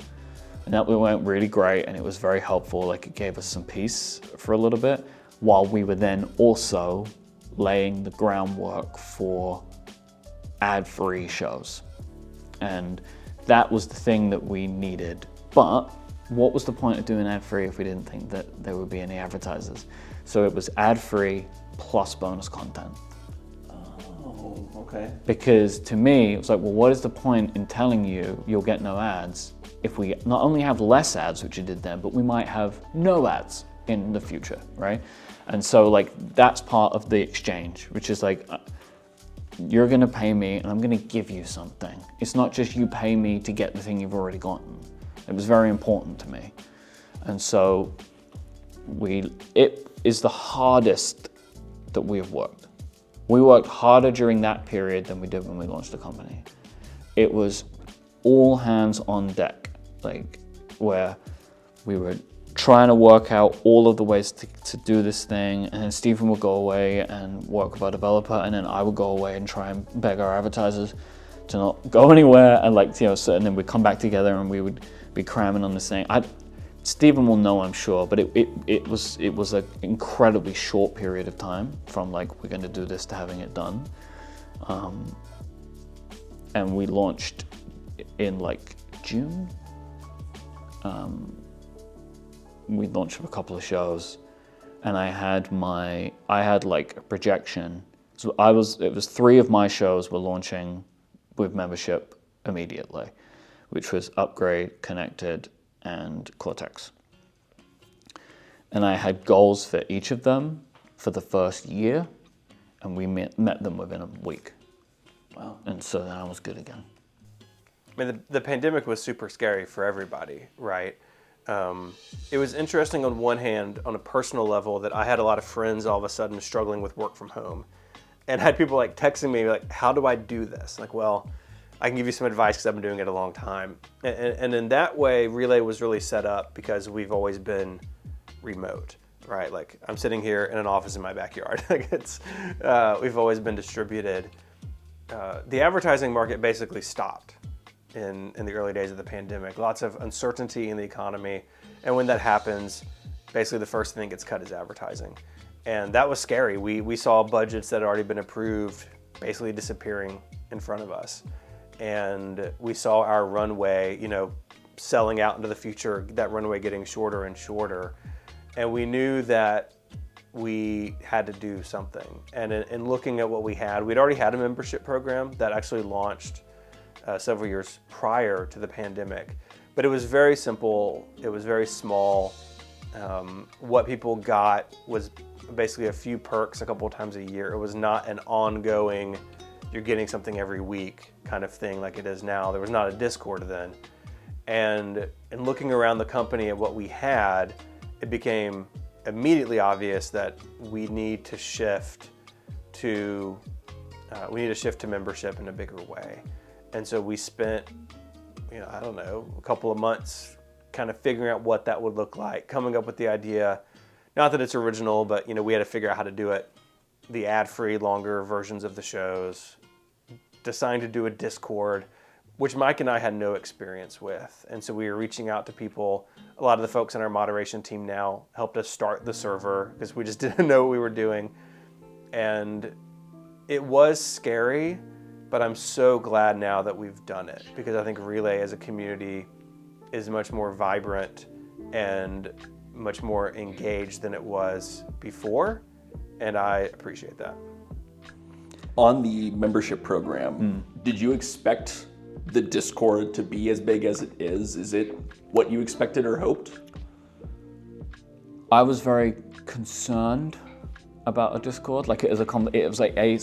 And that went really great, and it was very helpful. Like, it gave us some peace for a little bit, while we were then also laying the groundwork for ad-free shows. And that was the thing that we needed. But what was the point of doing ad-free if we didn't think that there would be any advertisers? So it was ad-free plus bonus content. Oh, okay. Because to me, it was like, well, what is the point in telling you you'll get no ads if we not only have less ads, which you did then, but we might have no ads in the future, right? And so like, that's part of the exchange, which is like, you're gonna pay me and I'm gonna give you something. It's not just you pay me to get the thing you've already gotten. It was very important to me. And so it is the hardest that we have worked. We worked harder during that period than we did when we launched the company. It was all hands on deck, like, where we were trying to work out all of the ways to do this thing, and then Stephen would go away and work with our developer, and then I would go away and try and beg our advertisers to not go anywhere, and like, and then we'd come back together and we would be cramming on this thing. Stephen will know, I'm sure, but it was an incredibly short period of time from like, we're going to do this to having it done. And we launched in like June. We launched a couple of shows, and I had like a projection. So it was 3 of my shows were launching with membership immediately, which was Upgrade, Connected, and Cortex. And I had goals for each of them for the first year, and we met them within a week. Wow. And so then I was good again. I mean, the pandemic was super scary for everybody, right? It was interesting on one hand, on a personal level, that I had a lot of friends all of a sudden struggling with work from home, and had people like texting me like, how do I do this? Like, well, I can give you some advice because I've been doing it a long time. And in that way, Relay was really set up because we've always been remote, right? Like, I'm sitting here in an office in my backyard. Like, we've always been distributed. The advertising market basically stopped in the early days of the pandemic. Lots of uncertainty in the economy. And when that happens, basically the first thing that gets cut is advertising. And that was scary. We saw budgets that had already been approved basically disappearing in front of us. And we saw our runway, selling out into the future, that runway getting shorter and shorter. And we knew that we had to do something. And in looking at what we had, we'd already had a membership program that actually launched several years prior to the pandemic. But it was very simple. It was very small. What people got was basically a few perks a couple of times a year. It was not an ongoing, you're getting something every week kind of thing like it is now. There was not a Discord then. And in looking around the company at what we had, it became immediately obvious that we need to shift to membership in a bigger way. And so we spent, I don't know, a couple of months kind of figuring out what that would look like, coming up with the idea. Not that it's original, but we had to figure out how to do it. The ad-free, longer versions of the shows, deciding to do a Discord, which Mike and I had no experience with. And so we were reaching out to people. A lot of the folks in our moderation team now helped us start the server because we just didn't know what we were doing. And it was scary, but I'm so glad now that we've done it, because I think Relay as a community is much more vibrant and much more engaged than it was before. And I appreciate that. On the membership program, did you expect the Discord to be as big as it is? Is it what you expected or hoped? I was very concerned about a Discord. Like, it was like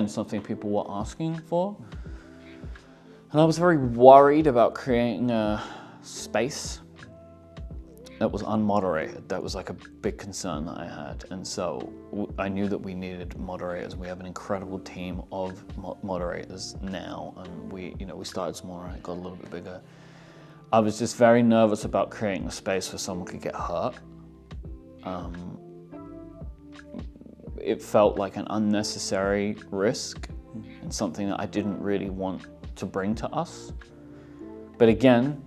something people were asking for. And I was very worried about creating a space that was unmoderated. That was like a big concern that I had. And so I knew that we needed moderators. We have an incredible team of moderators now. And we started smaller and it got a little bit bigger. I was just very nervous about creating a space where someone could get hurt. It felt like an unnecessary risk and something that I didn't really want to bring to us. But again,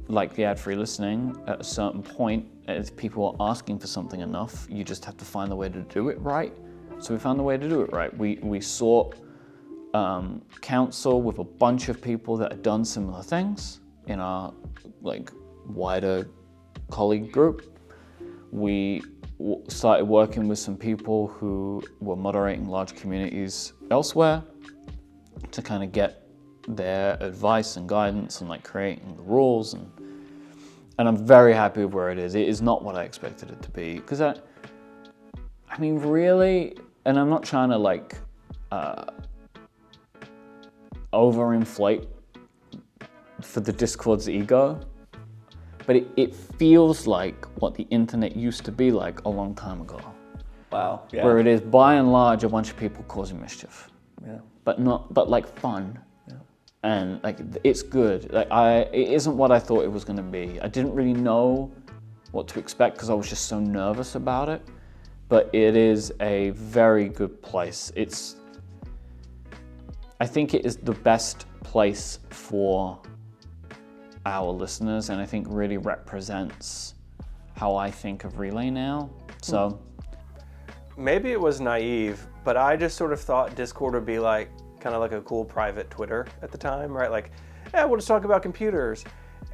like the ad-free listening, at a certain point, if people are asking for something enough, you just have to find the way to do it right. So we found the way to do it right. We sought counsel with a bunch of people that had done similar things in our wider colleague group. We started working with some people who were moderating large communities elsewhere to kind of get their advice and guidance and creating the rules, and I'm very happy with where it is. It is not what I expected it to be, because I mean really, and I'm not trying to overinflate for the Discord's ego, but it feels like what the internet used to be like a long time ago. Wow. Yeah. Where it is by and large a bunch of people causing mischief. Yeah. But fun. Yeah. And it's good. It isn't what I thought it was going to be. I didn't really know what to expect because I was just so nervous about it. But it is a very good place. I think it is the best place for our listeners, and I think really represents how I think of Relay now. So maybe it was naive, but I just sort of thought Discord would be kind of like a cool private Twitter at the time, right? We'll just talk about computers.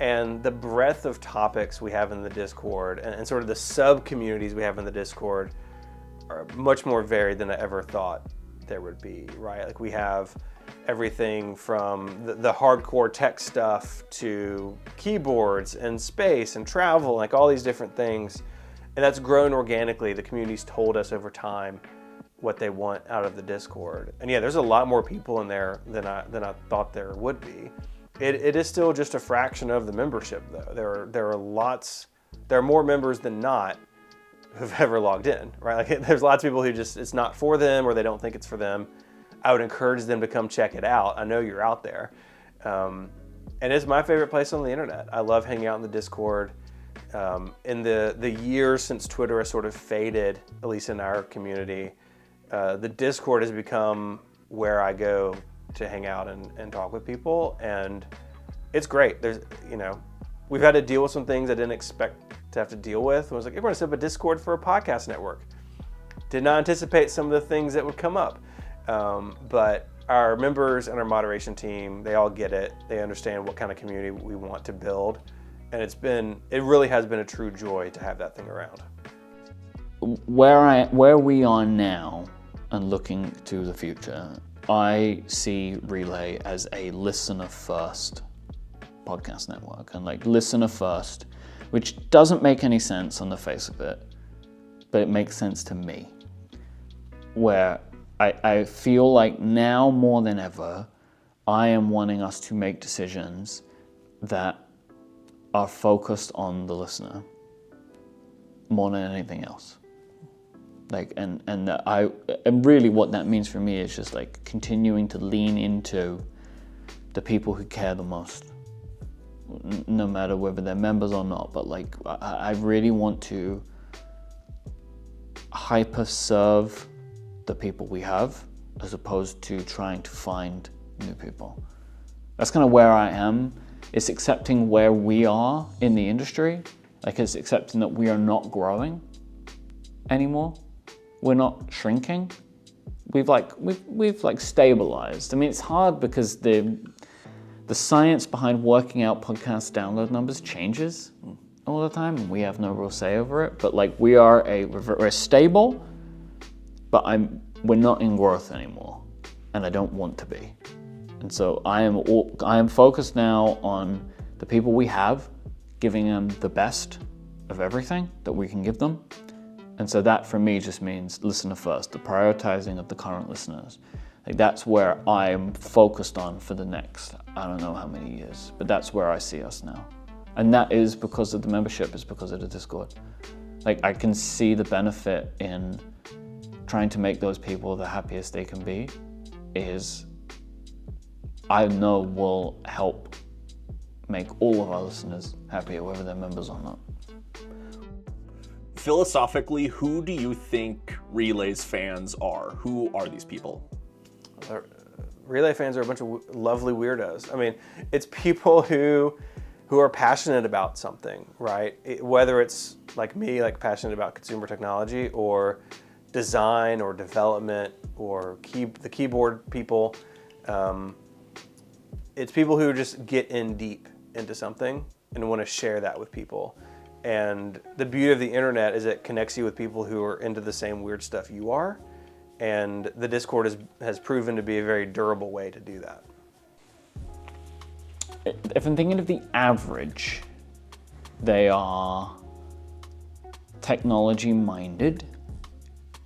And the breadth of topics we have in the Discord and sort of the sub-communities we have in the Discord are much more varied than I ever thought there would be, right? Like we have everything from the hardcore tech stuff to keyboards and space and travel, like all these different things. And that's grown organically. The community's told us over time what they want out of the Discord. And yeah, there's a lot more people in there than I thought there would be. It is still just a fraction of the membership though. There are more members than not who've ever logged in, right? Like there's lots of people who just, it's not for them or they don't think it's for them. I would encourage them to come check it out. I know you're out there. And it's my favorite place on the internet. I love hanging out in the Discord. In the years since Twitter has sort of faded, at least in our community, the Discord has become where I go to hang out and talk with people. And it's great. We've had to deal with some things I didn't expect to have to deal with. I was like, we're going to set up a Discord for a podcast network. Did not anticipate some of the things that would come up. But our members and our moderation team, they all get it. They understand what kind of community we want to build. And it really has been a true joy to have that thing around. Where we are now and looking to the future, I see Relay as a listener first podcast network, and like listener first, which doesn't make any sense on the face of it, but it makes sense to me. Where I feel like now more than ever, I am wanting us to make decisions that are focused on the listener more than anything else. Like, and really what that means for me is just like continuing to lean into the people who care the most, no matter whether they're members or not. But like, I really want to hyper serve the people we have as opposed to trying to find new people. That's kind of where I am. It's accepting where we are in the industry. Like it's accepting that we are not growing anymore. We're not shrinking. We've stabilized. I mean, it's hard because the science behind working out podcast download numbers changes all the time, and we have no real say over it. But like we're stable, but we're not in growth anymore, and I don't want to be. And so I am focused now on the people we have, giving them the best of everything that we can give them. And so that for me just means listener first, the prioritizing of the current listeners. Like that's where I'm focused on for the next, I don't know how many years, but that's where I see us now. And that is because of the membership, is because of the Discord. Like I can see the benefit in trying to make those people the happiest they can be is I know will help make all of our listeners happier, whether they're members or not. Philosophically, who do you think Relay's fans are? Who are these people? Relay fans are a bunch of lovely weirdos. I mean, it's people who are passionate about something, right? Whether it's like me, like passionate about consumer technology or design or development or the keyboard people. It's people who just get in deep into something and want to share that with people. And the beauty of the internet is it connects you with people who are into the same weird stuff you are. And the Discord has proven to be a very durable way to do that. If I'm thinking of the average, they are technology minded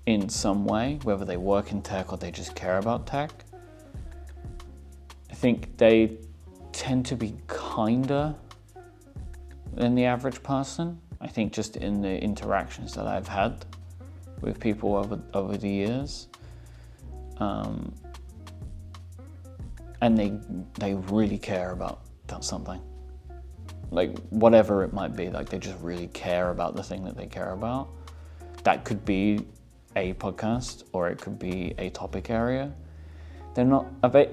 in some way, whether they work in tech or they just care about tech. I think they tend to be kinder than the average person. I think just in the interactions that I've had with people over the years. And they really care about something. Like whatever it might be, like they just really care about the thing that they care about. That could be a podcast or it could be a topic area. They're not,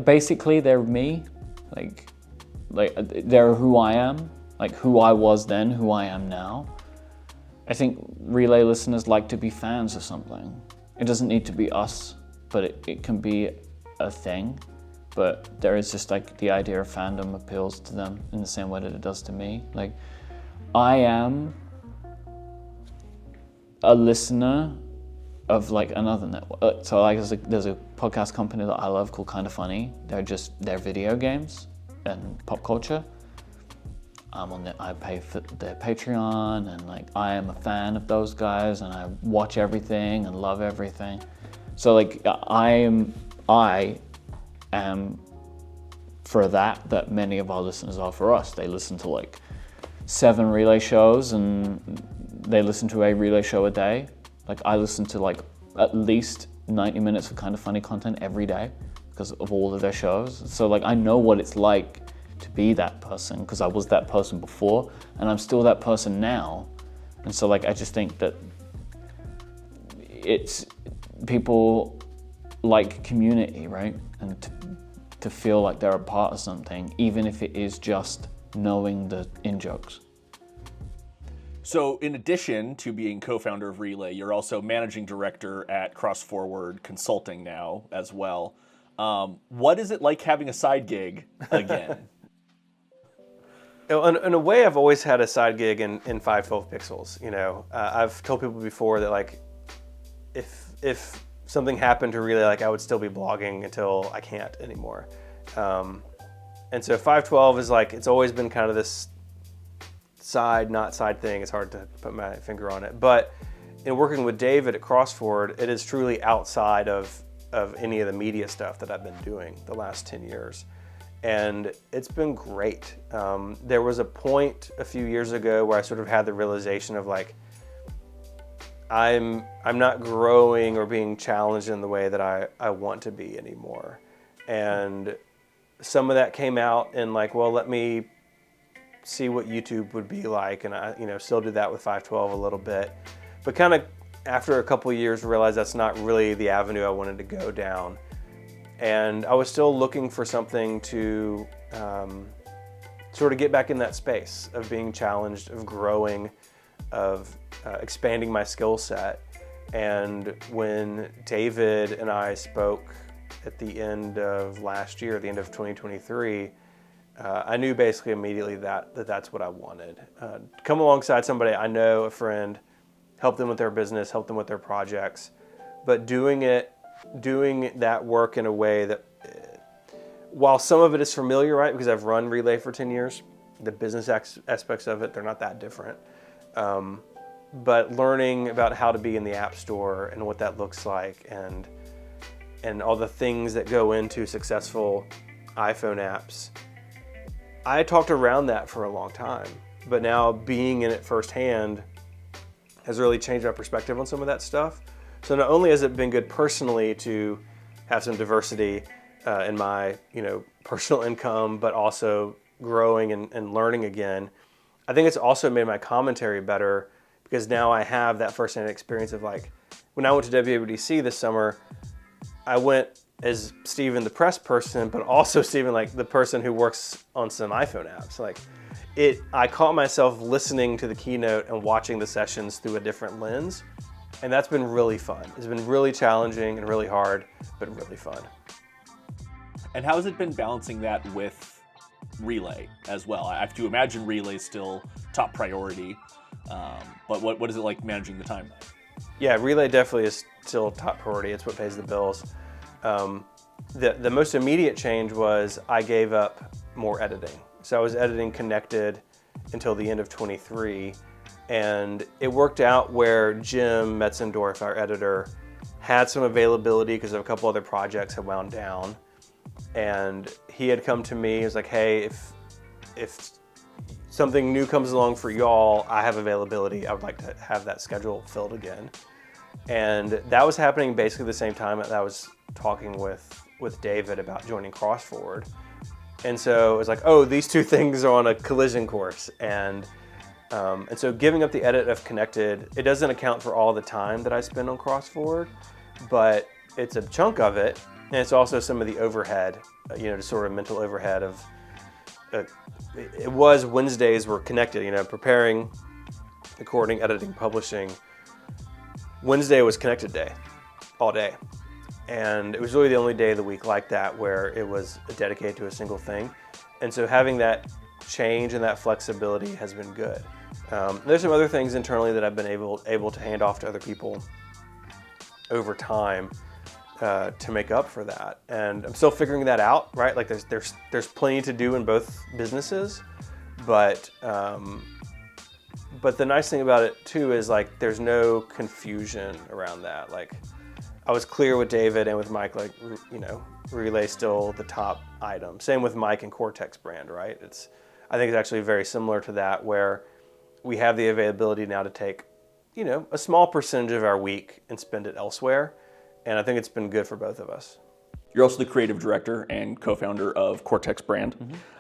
basically they're me. Like they're who I am. Like who I was then, who I am now. I think Relay listeners like to be fans of something. It doesn't need to be us, but it can be a thing. but there is just like the idea of fandom appeals to them in the same way that it does to me. Like, I am a listener of like another network. So like there's a podcast company that I love called Kinda Funny. They're video games and pop culture. I pay for their Patreon, and like I am a fan of those guys, and I watch everything and love everything. So like I am for that many of our listeners are for us. They listen to like 7 relay shows, and they listen to a relay show a day. Like I listen to like at least 90 minutes of Kinda Funny content every day because of all of their shows. So like I know what it's like to be that person, because I was that person before, and I'm still that person now. And so like I just think that it's people like community, right? And to feel like they're a part of something, even if it is just knowing the in-jokes. So in addition to being co-founder of Relay, you're also managing director at Cross Forward Consulting now as well. What is it like having a side gig again? In a way, I've always had a side gig in 512 Pixels. You know, I've told people before that like, if something happened to Relay, like I would still be blogging until I can't anymore. And so 512 is like, it's always been kind of this side, not side thing. It's hard to put my finger on it. But in working with David at CrossForward, it is truly outside of any of the media stuff that I've been doing the last 10 years. And it's been great. There was a point a few years ago where I sort of had the realization of like, I'm not growing or being challenged in the way that I want to be anymore. And some of that came out in like, well, let me see what YouTube would be like. And I, still do that with 512 a little bit, but kind of after a couple of years realized that's not really the avenue I wanted to go down. And I was still looking for something to sort of get back in that space of being challenged, of growing, of expanding my skill set. And when David and I spoke at the end of last year, the end of 2023, I knew basically immediately that's what I wanted. Come alongside somebody I know, a friend, help them with their business, help them with their projects, but doing that work in a way that, while some of it is familiar, right, because I've run Relay for 10 years, the business aspects of it, they're not that different. But learning about how to be in the App Store and what that looks like, and all the things that go into successful iPhone apps. I talked around that for a long time, but now being in it firsthand has really changed my perspective on some of that stuff. So not only has it been good personally to have some diversity in my personal income, but also growing and learning again, I think it's also made my commentary better, because now I have that firsthand experience of like, when I went to WWDC this summer, I went as Steven, the press person, but also Steven, like the person who works on some iPhone apps. Like I caught myself listening to the keynote and watching the sessions through a different lens. And that's been really fun. It's been really challenging and really hard, but really fun. And how has it been balancing that with Relay as well? I have to imagine Relay is still top priority, but what is it like managing the time? Yeah, Relay definitely is still top priority. It's what pays the bills. The most immediate change was I gave up more editing. So I was editing Connected until the end of 23. And it worked out where Jim Metzendorf, our editor, had some availability because of a couple other projects had wound down. And he had come to me, he was like, hey, if something new comes along for y'all, I have availability. I would like to have that schedule filled again. And that was happening basically the same time that I was talking with David about joining CrossForward. And so it was like, oh, these two things are on a collision course. And so giving up the edit of Connected, it doesn't account for all the time that I spend on CrossForward, but it's a chunk of it. And it's also some of the overhead, just sort of mental overhead of, it was Wednesdays were Connected, preparing, recording, editing, publishing. Wednesday was Connected day, all day. And it was really the only day of the week like that where it was dedicated to a single thing. And so having that change and that flexibility has been good. There's some other things internally that I've been able to hand off to other people over time to make up for that. And I'm still figuring that out, right? Like there's plenty to do in both businesses, but the nice thing about it too is like there's no confusion around that. Like I was clear with David and with Mike, like, you know, Relay still the top item. Same with Mike and Cortex brand, right? I think it's actually very similar to that, where we have the availability now to take, you know, a small percentage of our week and spend it elsewhere. And I think it's been good for both of us. You're also the creative director and co-founder of Cortex brand.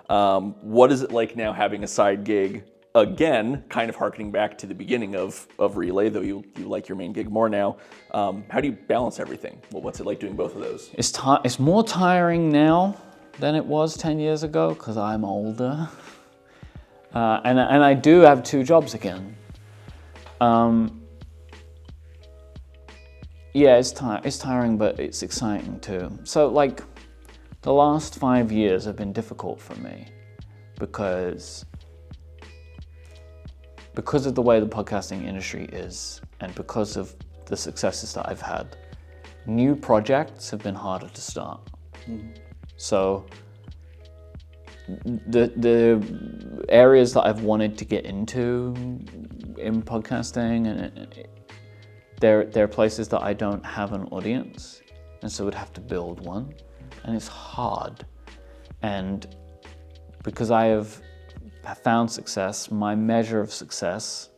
What is it like now having a side gig? Again, kind of harkening back to the beginning of Relay, though you like your main gig more now. How do you balance everything? Well, what's it like doing both of those? It's more tiring now than it was 10 years ago because I'm older. And I do have 2 jobs again. Yeah, it's tiring, but it's exciting too. So like the last 5 years have been difficult for me because of the way the podcasting industry is and because of the successes that I've had, new projects have been harder to start. So the areas that I've wanted to get into in podcasting, and they're places that I don't have an audience, and so would have to build one, and it's hard. And because I have found success, my measure of success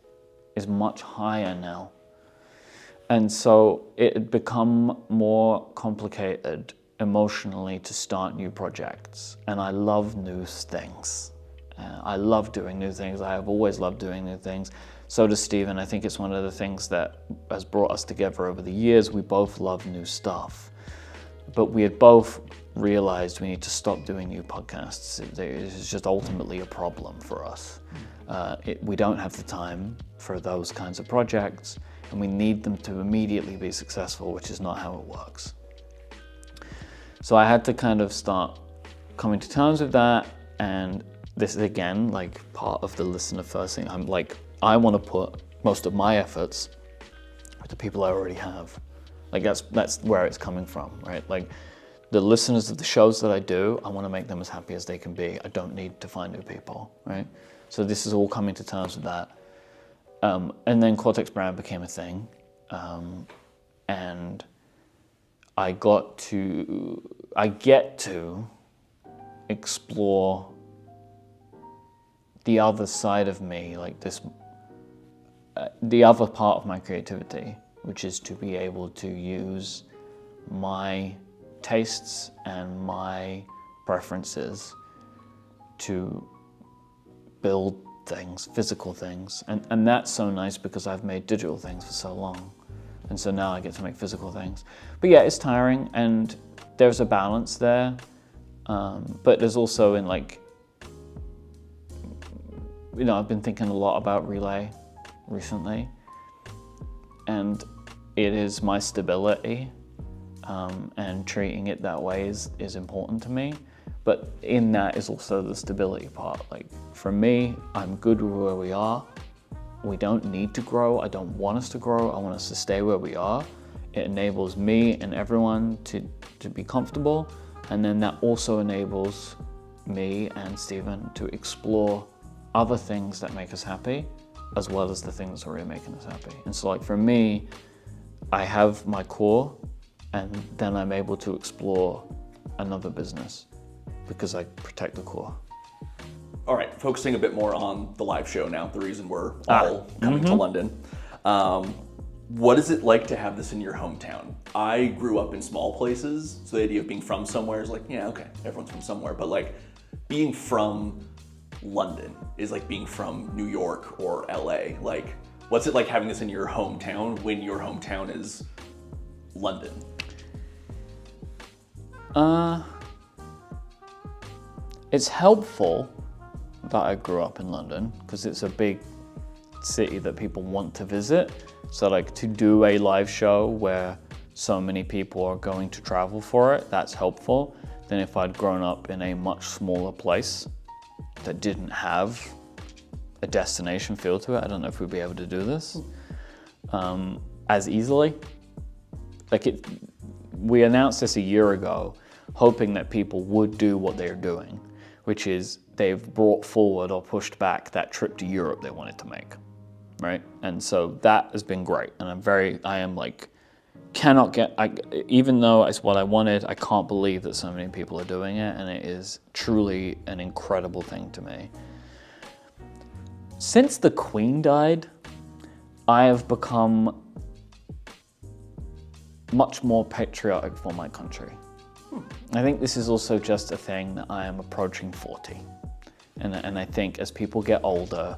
is much higher now. And so it had become more complicated emotionally to start new projects. And I love new things. I love doing new things. I have always loved doing new things. So does Stephen. I think it's one of the things that has brought us together over the years. We both love new stuff. But we had both realized we need to stop doing new podcasts. It's just ultimately a problem for us. We don't have the time for those kinds of projects, and we need them to immediately be successful, which is not how it works. So I had to kind of start coming to terms with that, and this is again like part of the listener first thing. I'm like, I want to put most of my efforts with the people I already have. Like that's where it's coming from, right? Like the listeners of the shows that I do, I want to make them as happy as they can be. I don't need to find new people, right? So this is all coming to terms with that. And then Cortex brand became a thing. And I get to explore the other side of me, like this, the other part of my creativity, which is to be able to use my tastes and my preferences to build things, physical things. And that's so nice because I've made digital things for so long. And so now I get to make physical things. But yeah, it's tiring and there's a balance there. But there's also in like, you know, I've been thinking a lot about Relay recently. And it is my stability, and treating it that way is important to me. But in that is also the stability part. Like for me, I'm good with where we are. We don't need to grow. I don't want us to grow. I want us to stay where we are. It enables me and everyone to be comfortable. And then that also enables me and Stephen to explore other things that make us happy, as well as the things that are really making us happy. And so like for me, I have my core, and then I'm able to explore another business because I protect the core. All right, focusing a bit more on the live show now, the reason we're all coming to London. What is it like to have this in your hometown? I grew up in small places, so the idea of being from somewhere is like, yeah, okay, everyone's from somewhere, but like being from London is like being from New York or LA. Like, what's it like having this in your hometown when your hometown is London? It's helpful that I grew up in London because it's a big city that people want to visit. So like to do a live show where so many people are going to travel for it, that's helpful, than if I'd grown up in a much smaller place that didn't have a destination feel to it. I don't know if we'd be able to do this as easily. We announced this a year ago, hoping that people would do what they're doing, which is they've brought forward or pushed back that trip to Europe they wanted to make, right? And so that has been great. And even though it's what I wanted, I can't believe that so many people are doing it, and it is truly an incredible thing to me. Since the Queen died, I have become much more patriotic for my country. I think this is also just a thing that I am approaching 40. And I think as people get older,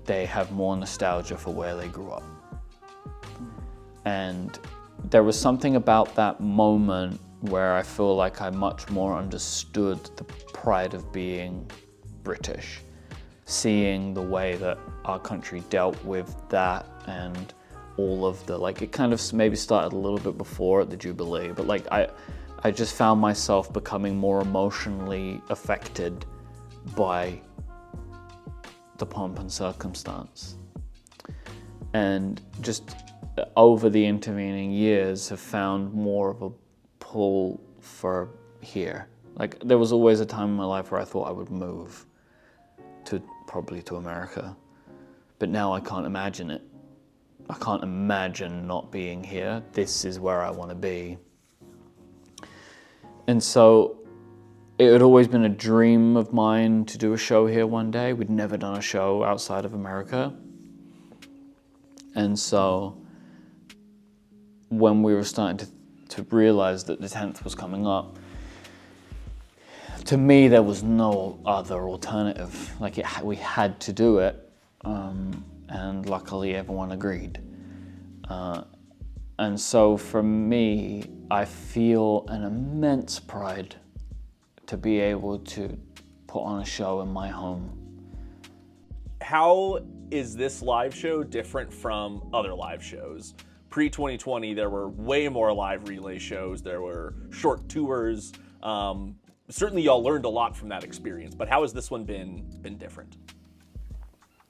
they have more nostalgia for where they grew up. And there was something about that moment where I feel like I much more understood the pride of being British, seeing the way that our country dealt with that and all of the, it kind of maybe started a little bit before at the Jubilee, but I just found myself becoming more emotionally affected by the pomp and circumstance. And just over the intervening years have found more of a pull for here. There was always a time in my life where I thought I would move probably to America, but now I can't imagine it. I can't imagine not being here. This is where I want to be. And so it had always been a dream of mine to do a show here one day. We'd never done a show outside of America. And so when we were starting to realize that the 10th was coming up, to me, there was no other alternative. We had to do it, and luckily everyone agreed. And so for me, I feel an immense pride to be able to put on a show in my home. How is this live show different from other live shows? Pre-2020, there were way more live relay shows. There were short tours. Certainly y'all learned a lot from that experience, but how has this one been different?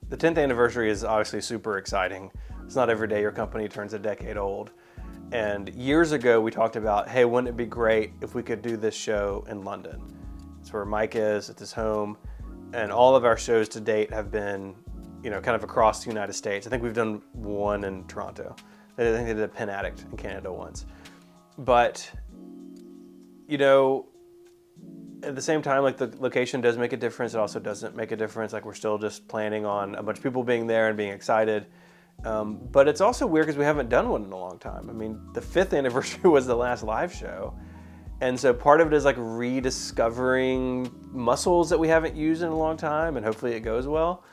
The 10th anniversary is obviously super exciting. It's not every day your company turns a decade old. And years ago, we talked about, hey, wouldn't it be great if we could do this show in London? It's where Mike is, it's his home. And all of our shows to date have been, kind of across the United States. I think we've done one in Toronto. I think they did a Pen Addict in Canada once. But, at the same time, the location does make a difference. It also doesn't make a difference. We're still just planning on a bunch of people being there and being excited. But it's also weird because we haven't done one in a long time. I mean, the 5th anniversary was the last live show. And so part of it is rediscovering muscles that we haven't used in a long time, and hopefully it goes well.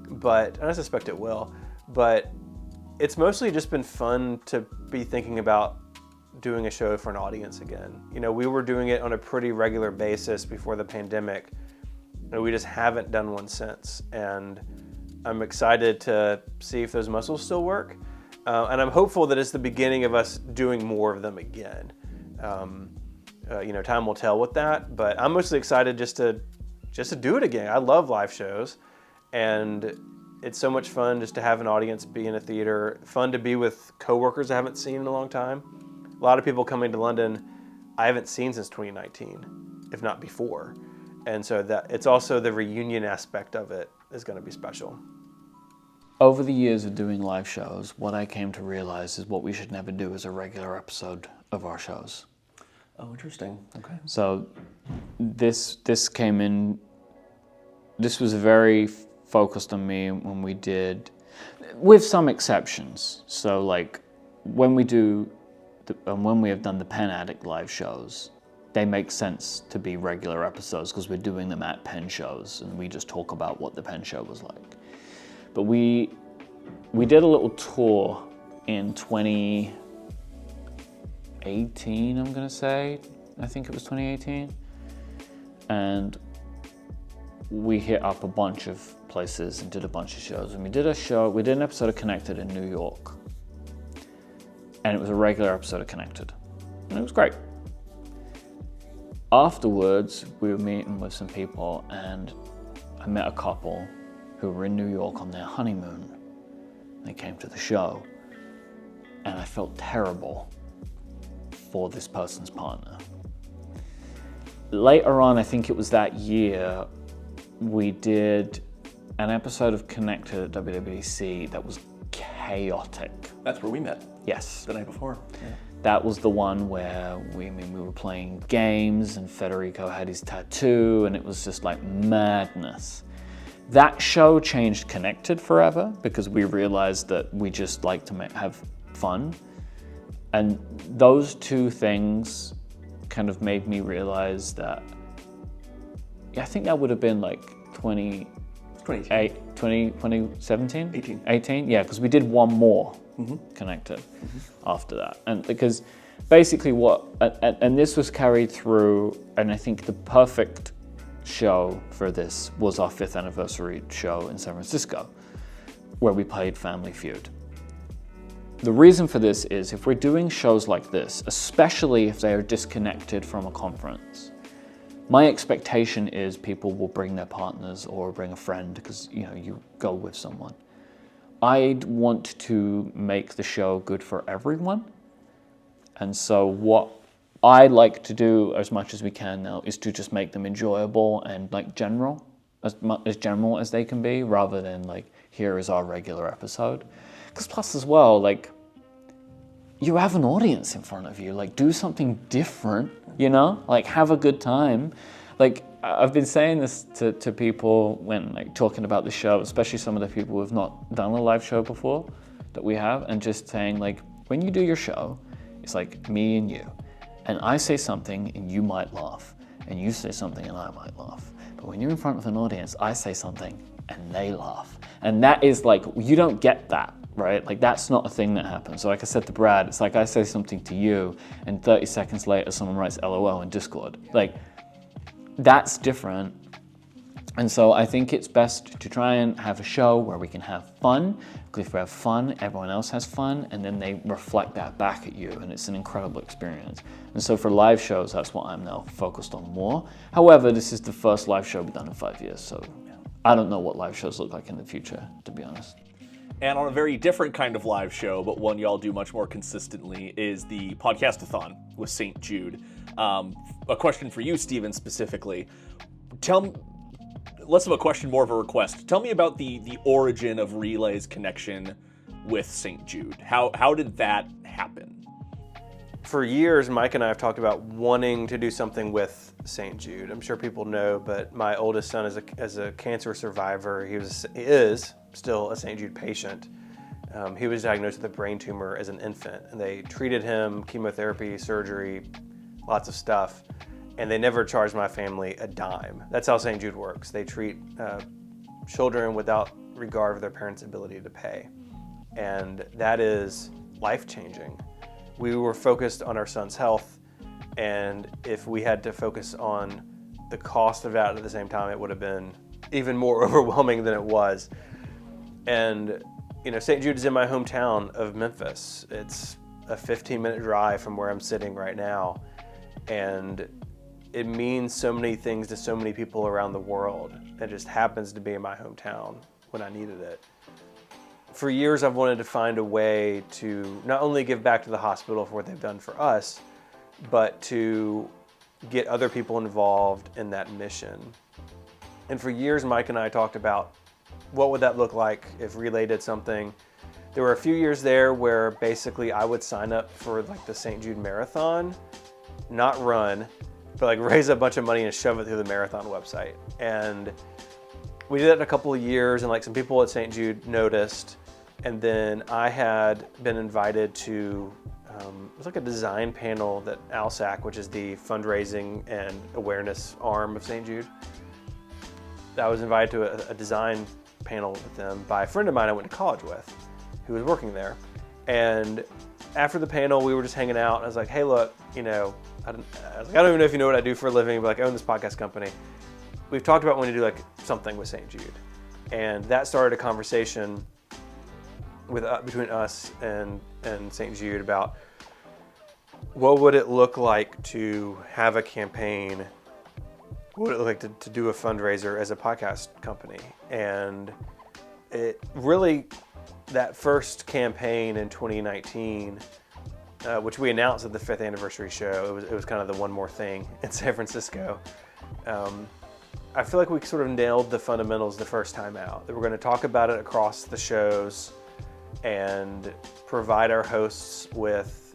And I suspect it will. But it's mostly just been fun to be thinking about doing a show for an audience again. We were doing it on a pretty regular basis before the pandemic, and we just haven't done one since. And I'm excited to see if those muscles still work. And I'm hopeful that it's the beginning of us doing more of them again. Time will tell with that, but I'm mostly excited just to do it again. I love live shows, and it's so much fun just to have an audience, be in a theater, fun to be with coworkers I haven't seen in a long time. A lot of people coming to London I haven't seen since 2019, if not before. And so that it's also the reunion aspect of it is going to be special. Over the years of doing live shows, what I came to realize is what we should never do is a regular episode of our shows. Oh, interesting. Okay. So this came in, this was very focused on me when we did, with some exceptions. So when we do, when we have done the Pen Addict live shows, they make sense to be regular episodes because we're doing them at Pen shows and we just talk about what the Pen show was like. But we did a little tour in 2018, I'm gonna say. I think it was 2018. And we hit up a bunch of places and did a bunch of shows. And we did an episode of Connected in New York. And it was a regular episode of Connected. And it was great. Afterwards, we were meeting with some people, and I met a couple who were in New York on their honeymoon. They came to the show, and I felt terrible for this person's partner. Later on, I think it was that year, we did an episode of Connected at WWDC that was chaotic. That's where we met. Yes. The night before. Yeah. That was the one where we were playing games and Federico had his tattoo and it was just like madness. That show changed Connected forever because we realized that we just like to have fun. And those two things kind of made me realize that, I think that would have been like 2017? 18, yeah, because we did one more Connected after that. And because basically and this was carried through, and I think the perfect show for this was our 5th anniversary show in San Francisco, where we played Family Feud. The reason for this is if we're doing shows like this, especially if they are disconnected from a conference, my expectation is people will bring their partners or bring a friend because you go with someone. I'd want to make the show good for everyone. And so what I like to do as much as we can now is to just make them enjoyable and like general, as general as they can be, rather than like, here is our regular episode. Because plus as well, like, you have an audience in front of you, like do something different, like have a good time. Like I've been saying this to people when like talking about the show, especially some of the people who have not done a live show before that we have, and just saying like, when you do your show, it's like me and you, and I say something and you might laugh, and you say something and I might laugh. But when you're in front of an audience, I say something and they laugh. And that is like, you don't get that. Right? Like that's not a thing that happens. So like I said to Brad, it's like I say something to you and 30 seconds later someone writes LOL in Discord. Like that's different. And so I think it's best to try and have a show where we can have fun, because if we have fun, everyone else has fun, and then they reflect that back at you, and it's an incredible experience. And so for live shows, that's what I'm now focused on more. However, this is the first live show we've done in 5 years, so I don't know what live shows look like in the future, to be honest. And on a very different kind of live show, but one y'all do much more consistently, is the Podcast-a-thon with St. Jude. A question for you, Steven, specifically. Less of a question, more of a request. Tell me about the origin of Relay's connection with St. Jude. How did that happen? For years, Mike and I have talked about wanting to do something with St. Jude. I'm sure people know, but my oldest son is a cancer survivor. He is still a St. Jude patient. He was diagnosed with a brain tumor as an infant, and they treated him, chemotherapy, surgery, lots of stuff, and they never charged my family a dime. That's how St. Jude works. They treat children without regard for their parents' ability to pay, and that is life-changing. We were focused on our son's health, and if we had to focus on the cost of that at the same time, it would have been even more overwhelming than it was. And St. Jude is in my hometown of Memphis. It's a 15-minute drive from where I'm sitting right now, and it means so many things to so many people around the world. It just happens to be in my hometown when I needed it. For years, I've wanted to find a way to not only give back to the hospital for what they've done for us, but to get other people involved in that mission. And for years, Mike and I talked about what would that look like if Relay did something. There were a few years there where basically I would sign up for like the St. Jude Marathon, not run, but like raise a bunch of money and shove it through the marathon website. And we did that in a couple of years, and like some people at St. Jude noticed. And then I had been invited to, it was like a design panel that ALSAC, which is the fundraising and awareness arm of St. Jude. I was invited to a design panel with them by a friend of mine I went to college with, who was working there. And after the panel, we were just hanging out, and I was like, hey, look, I don't even know if you know what I do for a living, but like I own this podcast company. We've talked about wanting to do like something with St. Jude. And that started a conversation between us and St. Jude about what would it look like to have a campaign. What would it look like to do a fundraiser as a podcast company? And it really, that first campaign in 2019, which we announced at the 5th anniversary show, it was kind of the one more thing in San Francisco. I feel like we sort of nailed the fundamentals the first time out. That we're going to talk about it across the shows and provide our hosts with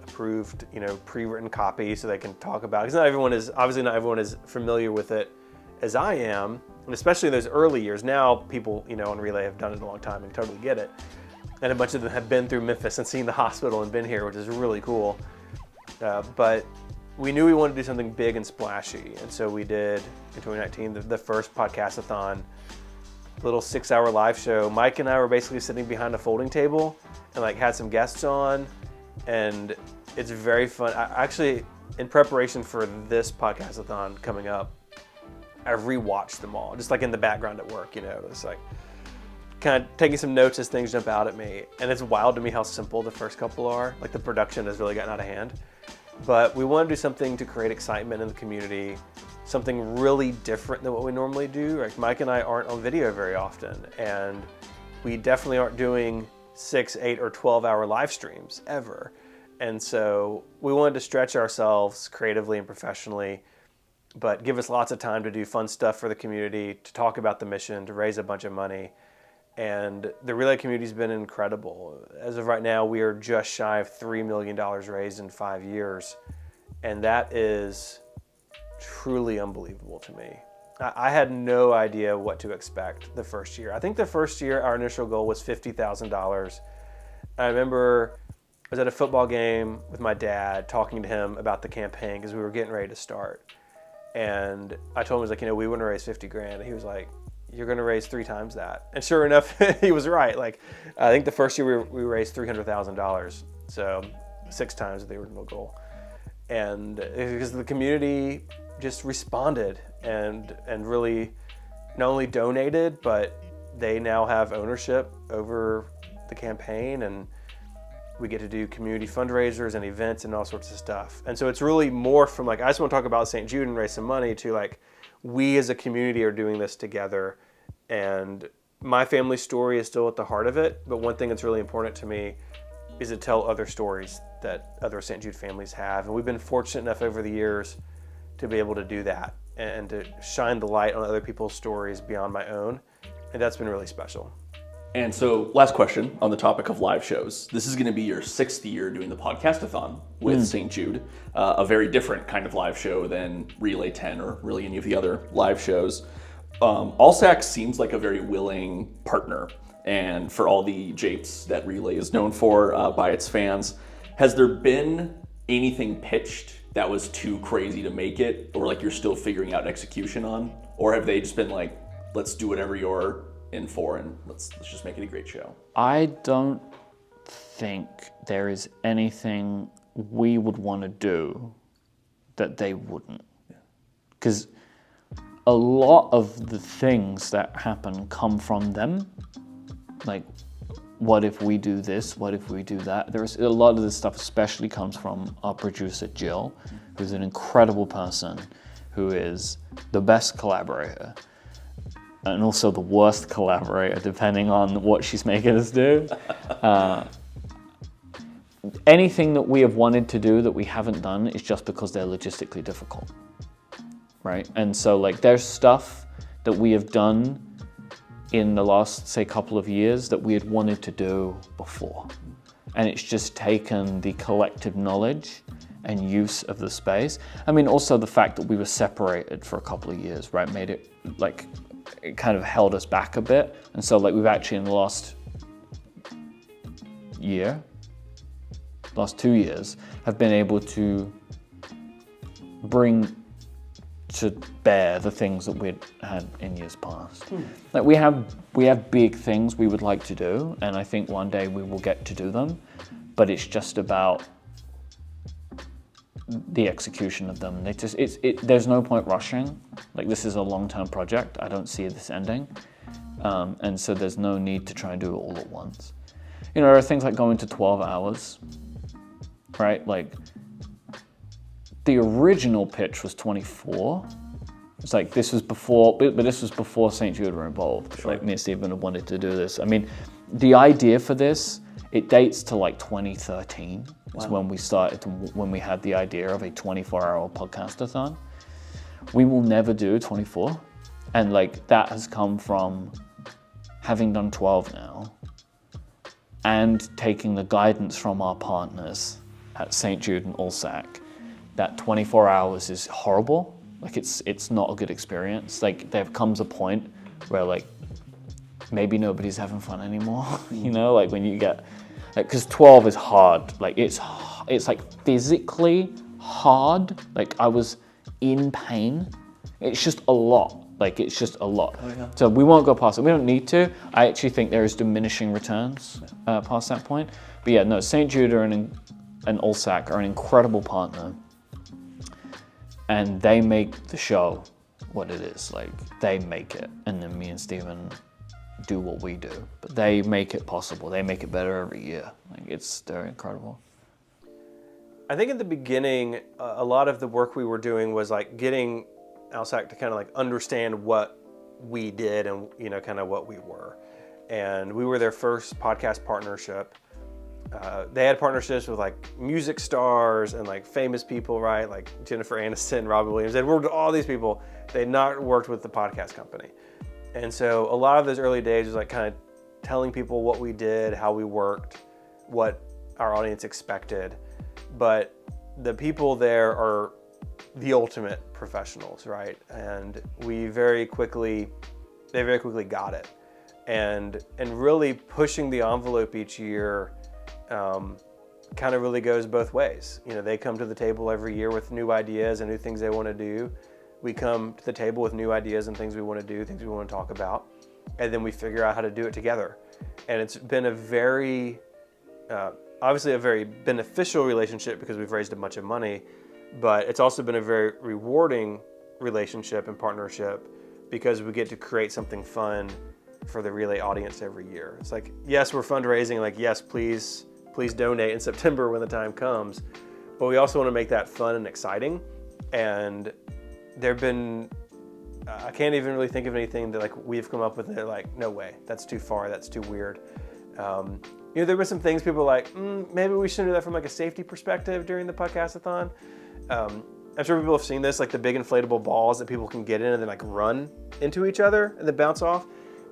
approved, pre-written copy so they can talk about it. Because not everyone is familiar with it as I am, and especially in those early years. Now people, on Relay have done it a long time and totally get it. And a bunch of them have been through Memphis and seen the hospital and been here, which is really cool. But we knew we wanted to do something big and splashy. And so we did, in 2019, the first podcast-a-thon, little 6-hour live show. Mike and I were basically sitting behind a folding table and had some guests on. And it's very fun. I actually, in preparation for this podcast-a-thon coming up, I rewatched them all, just in the background at work, It's kind of taking some notes as things jump out at me. And it's wild to me how simple the first couple are. The production has really gotten out of hand. But we want to do something to create excitement in the community, something really different than what we normally do. Mike and I aren't on video very often, and we definitely aren't doing 6, 8, or 12-hour live streams ever. And so we wanted to stretch ourselves creatively and professionally, but give us lots of time to do fun stuff for the community, to talk about the mission, to raise a bunch of money. And the Relay community's been incredible. As of right now, we are just shy of $3 million raised in 5 years. And that is truly unbelievable to me. I had no idea what to expect the first year. I think the first year, our initial goal was $50,000. I remember I was at a football game with my dad talking to him about the campaign because we were getting ready to start. And I told him, we want to raise 50 grand. And he was like, you're going to raise 3 times that. And sure enough, he was right. I think the first year we raised $300,000. So 6 times the original goal. And because the community just responded and really not only donated, but they now have ownership over the campaign, and we get to do community fundraisers and events and all sorts of stuff. And so it's really more from I just want to talk about St. Jude and raise some money to we as a community are doing this together. And my family story is still at the heart of it. But one thing that's really important to me is to tell other stories that other St. Jude families have. And we've been fortunate enough over the years to be able to do that and to shine the light on other people's stories beyond my own. And that's been really special. And so, last question on the topic of live shows. This is going to be your 6th year doing the podcast-a-thon with St. Jude, a very different kind of live show than Relay 10 or really any of the other live shows. ALSAC seems like a very willing partner, and for all the japes that Relay is known for by its fans, has there been anything pitched that was too crazy to make it, or you're still figuring out execution on? Or have they just been let's do whatever you're in for and let's just make it a great show? I don't think there is anything we would want to do that they wouldn't. Because a lot of the things that happen come from them. What if we do this? What if we do that? There's a lot of this stuff especially comes from our producer, Jill, who's an incredible person, who is the best collaborator and also the worst collaborator, depending on what she's making us do. Anything that we have wanted to do that we haven't done is just because they're logistically difficult, right? And so there's stuff that we have done in the last, say, couple of years that we had wanted to do before. And it's just taken the collective knowledge and use of the space. Also the fact that we were separated for a couple of years, right, made it it kind of held us back a bit. And so we've actually in the last 2 years, have been able to bring to bear the things that we'd had in years past. We have big things we would like to do, and I think one day we will get to do them, but it's just about the execution of them. There's no point rushing. This is a long-term project. I don't see this ending. And so there's no need to try and do it all at once. You know, there are things like going to 12 hours, right? Like, the original pitch was 24. It's like, this was before, but this was before St. Jude were involved. Sure. Like, me and Stephen had wanted to do this. I mean, the idea for this, it dates to like 2013. Wow. Is when we started, when we had the idea of a 24-hour podcast-a-thon. We will never do 24. And like, that has come from having done 12 now and taking the guidance from our partners at St. Jude and ALSAC, that 24 hours is horrible. Like, it's not a good experience. Like, there comes a point where like, maybe nobody's having fun anymore, you know? Like, when you get, like, because 12 is hard. Like, it's like physically hard. Like, I was in pain. It's just a lot. Like, it's just a lot. Oh, yeah. So we won't go past it. We don't need to. I actually think there is diminishing returns past that point. But yeah, no, St. Jude and ALSAC are an incredible partner. And they make the show what it is. Like, they make it. And then me and Stephen do what we do. But they make it possible. They make it better every year. Like, they're incredible. I think in the beginning, a lot of the work we were doing was like getting ALSAC to kind of like understand what we did and, you know, kind of what we were. And we were their first podcast partnership. They had partnerships with like music stars and like famous people, right? Like Jennifer Aniston, Robin Williams. They'd worked with all these people. They'd not worked with the podcast company. And so a lot of those early days was like kind of telling people what we did, how we worked, what our audience expected. But the people there are the ultimate professionals, right? And they very quickly got it. And really pushing the envelope each year kind of really goes both ways. You know, they come to the table every year with new ideas and new things they want to do. We come to the table with new ideas and things we want to do, things we want to talk about, and then we figure out how to do it together. And it's been a very, obviously a very beneficial relationship because we've raised a bunch of money, but it's also been a very rewarding relationship and partnership because we get to create something fun for the Relay audience every year. It's like, yes, we're fundraising, like, yes, please donate in September when the time comes, but we also want to make that fun and exciting. And there've been, I can't even really think of anything that like we've come up with that like, no way, that's too far, that's too weird. You know, there were some things people were like, maybe we shouldn't do that from like a safety perspective during the podcast-a-thon. I'm sure people have seen this, like the big inflatable balls that people can get in and then like run into each other and then bounce off.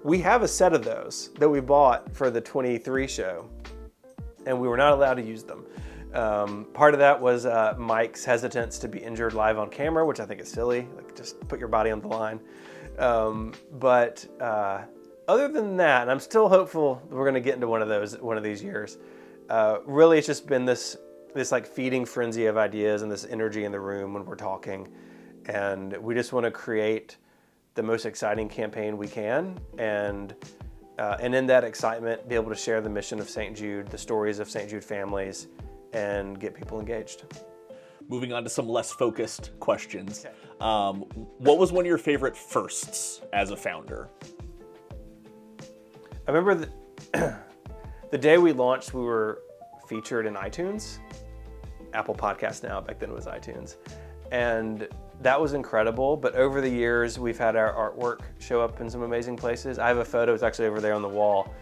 We have a set of those that we bought for the 23 show, and we were not allowed to use them. Part of that was Mike's hesitance to be injured live on camera, which I think is silly. Like, just put your body on the line. But other than that, and I'm still hopeful we're going to get into one of these years. Really, it's just been this like feeding frenzy of ideas and this energy in the room when we're talking, and we just want to create the most exciting campaign we can, and in that excitement, be able to share the mission of St. Jude, the stories of St. Jude families, and get people engaged. Moving on to some less focused questions. Okay. What was one of your favorite firsts as a founder? I remember the day we launched, we were featured in iTunes. Apple Podcasts now, back then it was iTunes. And that was incredible, but over the years, we've had our artwork show up in some amazing places. I have a photo, it's actually over there on the wall,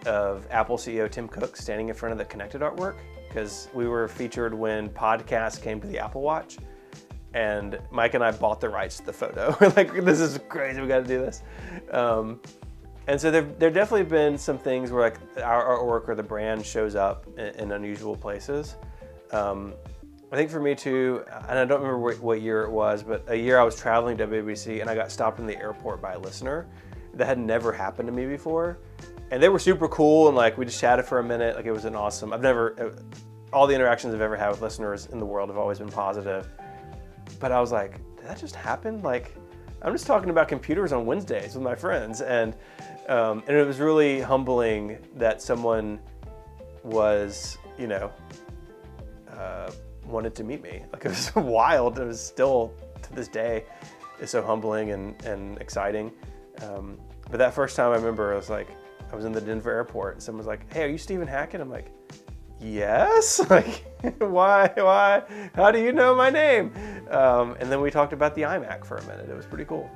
of Apple CEO Tim Cook standing in front of the connected artwork, because we were featured when podcasts came to the Apple Watch, and Mike and I bought the rights to the photo. We're like, this is crazy, we gotta do this. And so there definitely been some things where like our artwork or the brand shows up in unusual places. I think for me too, and I don't remember what year it was, but a year I was traveling to WWDC and I got stopped in the airport by a listener that had never happened to me before. And they were super cool, and like we just chatted for a minute. Like, it was an awesome, all the interactions I've ever had with listeners in the world have always been positive. But I was like, did that just happen? Like, I'm just talking about computers on Wednesdays with my friends. And it was really humbling that someone was, you know, wanted to meet me. Like, it was wild. It was still, to this day, it's so humbling and exciting. But that first time I remember, I was like, I was in the Denver airport, and someone was like, "Hey, are you Stephen Hackett?" I'm like, "Yes." Like, why? How do you know my name? And then we talked about the iMac for a minute. It was pretty cool.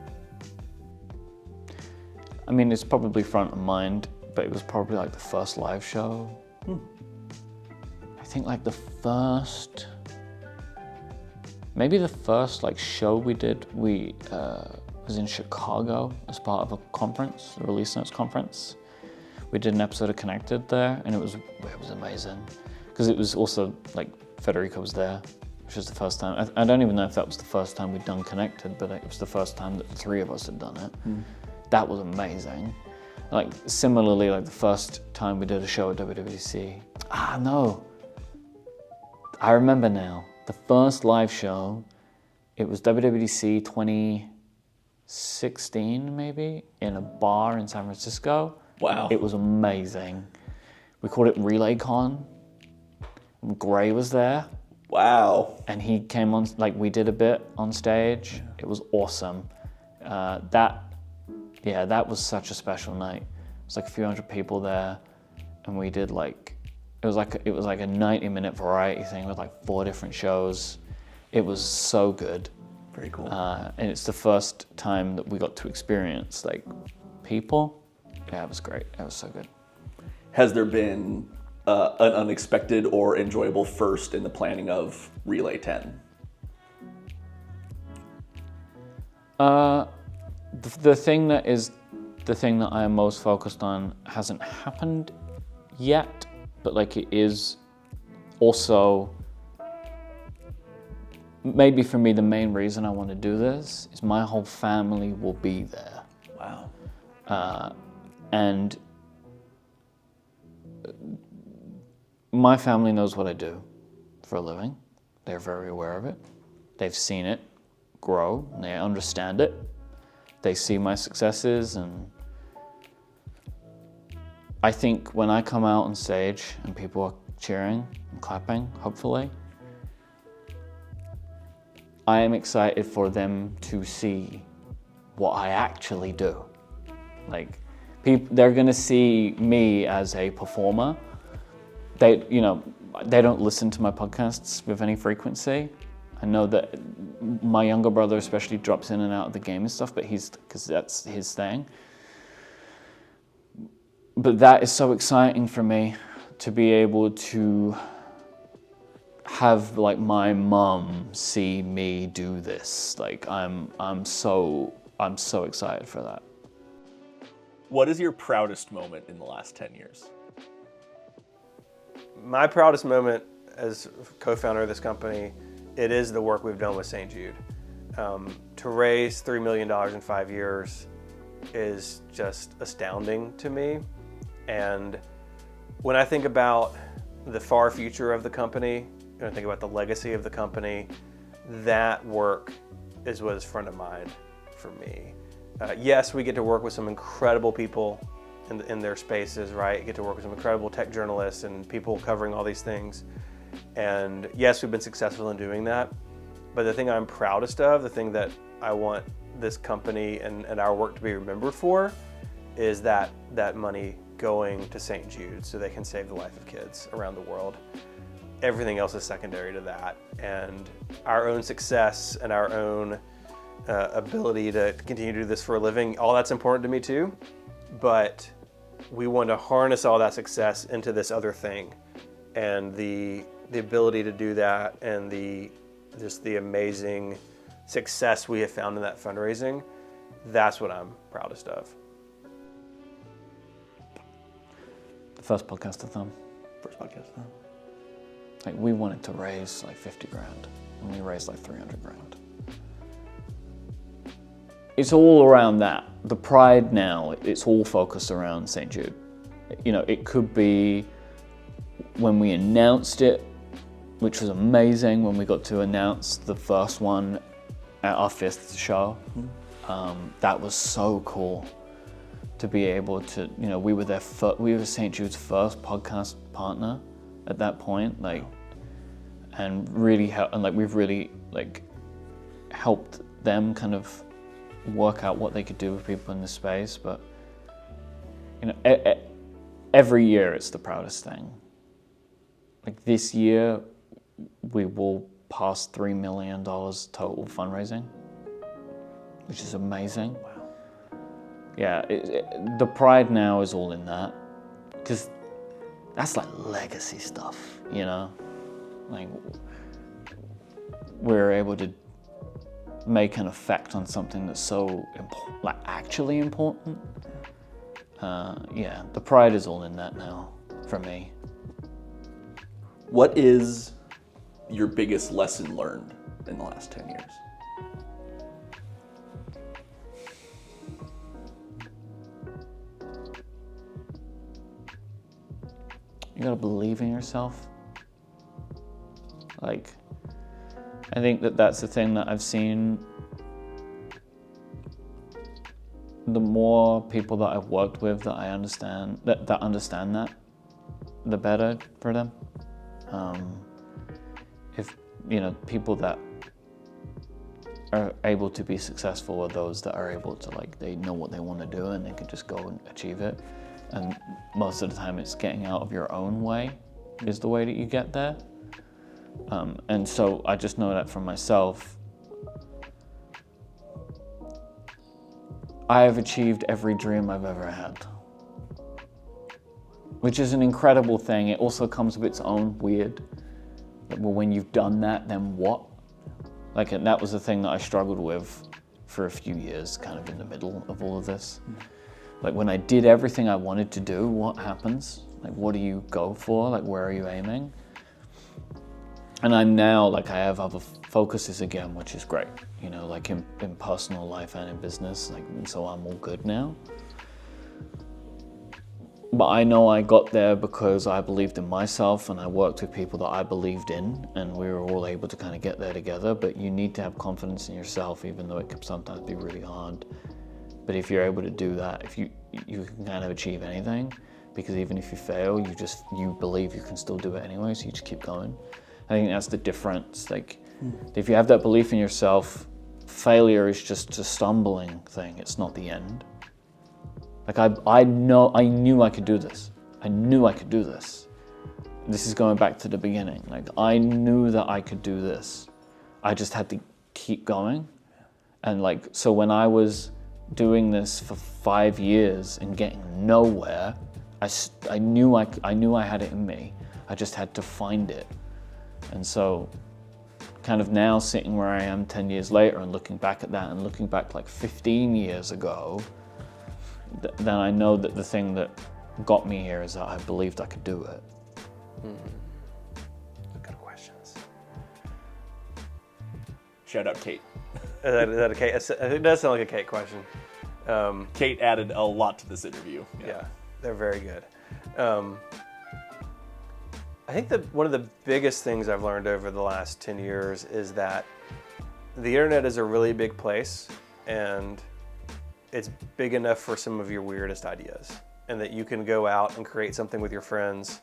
I mean, it's probably front of mind, but it was probably like the first live show. I think like maybe the first like show we did, was in Chicago as part of a conference, the Release Notes conference. We did an episode of Connected there, and it was amazing because it was also like Federico was there, which was the first time. I don't even know if that was the first time we'd done Connected, but it was the first time that the three of us had done it. That was amazing. Like similarly, like the first time we did a show at WWDC. No, I remember now. The first live show, it was WWDC 2016 maybe, in a bar in San Francisco. Wow. It was amazing. We called it RelayCon. Gray was there. Wow. And he came on, like we did a bit on stage. It was awesome. That was such a special night. It was like a few hundred people there, and we did like, it was like a 90-minute variety thing with like 4 different shows. It was so good. Very cool. And it's the first time that we got to experience like people. Yeah, it was great. It was so good. Has there been an unexpected or enjoyable first in the planning of Relay 10? The thing that I am most focused on hasn't happened yet, but like it is also, maybe for me the main reason I want to do this is my whole family will be there. Wow. And my family knows what I do for a living. They're very aware of it. They've seen it grow, and they understand it. They see my successes, and I think when I come out on stage and people are cheering and clapping, hopefully, I am excited for them to see what I actually do. Like, they're gonna see me as a performer. They don't listen to my podcasts with any frequency. I know that my younger brother especially drops in and out of the game and stuff, but because that's his thing. But that is so exciting for me to be able to have like my mom see me do this. Like I'm so excited for that. What is your proudest moment in the last 10 years? My proudest moment as co-founder of this company, it is the work we've done with St. Jude. To raise $3 million in 5 years is just astounding to me. And when I think about the far future of the company, when I think about the legacy of the company, that work is what is front of mind for me. Yes, we get to work with some incredible people in their spaces, right? Get to work with some incredible tech journalists and people covering all these things. And yes, we've been successful in doing that. But the thing I'm proudest of, the thing that I want this company and our work to be remembered for, is that money going to St. Jude so they can save the life of kids around the world. Everything else is secondary to that. And our own success and our own ability to continue to do this for a living, all that's important to me too. But we want to harness all that success into this other thing. And the ability to do that and just the amazing success we have found in that fundraising, that's what I'm proudest of. The first podcast-a-thon. First podcast, huh? Like we wanted to raise like 50 grand, and we raised like 300 grand. It's all around that. The pride now, it's all focused around St. Jude. You know, it could be when we announced it, which was amazing when we got to announce the first one at our 5th show. That was so cool to be able to, we were St. Jude's first podcast partner at that point, and really we've really helped them kind of work out what they could do with people in this space. But you know, every year it's the proudest thing. Like this year, we will pass $3 million total fundraising, which is amazing. Wow. Yeah, the pride now is all in that, because that's like legacy stuff, you know? Like, we're able to make an effect on something that's so like actually important. Yeah, the pride is all in that now for me. What is your biggest lesson learned in the last 10 years? You gotta believe in yourself. Like, I think that's the thing that I've seen. The more people that I've worked with that I understand, that understand that, the better for them. If, you know, people that are able to be successful are those that are able to, like, they know what they want to do and they can just go and achieve it. And most of the time it's getting out of your own way is the way that you get there. And so I just know that from myself. I have achieved every dream I've ever had, which is an incredible thing. It also comes with its own weird, like, well, when you've done that, then what? Like, and that was the thing that I struggled with for a few years, kind of in the middle of all of this. Like, when I did everything I wanted to do, what happens? Like, what do you go for? Like, where are you aiming? And I'm now, like, I have other focuses again, which is great. You know, like in personal life and in business, like, so I'm all good now. But I know I got there because I believed in myself and I worked with people that I believed in, and we were all able to kind of get there together. But you need to have confidence in yourself, even though it can sometimes be really hard. But if you're able to do that, if you can kind of achieve anything, because even if you fail, you believe you can still do it anyway, so you just keep going. I think that's the difference. Like, if you have that belief in yourself, failure is just a stumbling thing. It's not the end. Like, I knew I could do this. I knew I could do this. This is going back to the beginning. Like, I knew that I could do this. I just had to keep going. And like, so when I was doing this for 5 years and getting nowhere, I knew I had it in me. I just had to find it. And so kind of now sitting where I am 10 years later and looking back at that and looking back like 15 years ago, then I know that the thing that got me here is that I believed I could do it. Good questions. Shout out Kate. Is that a Kate? It does sound like a Kate question. Kate added a lot to this interview. Yeah, they're very good. I think that one of the biggest things I've learned over the last 10 years is that the internet is a really big place, and it's big enough for some of your weirdest ideas, and that you can go out and create something with your friends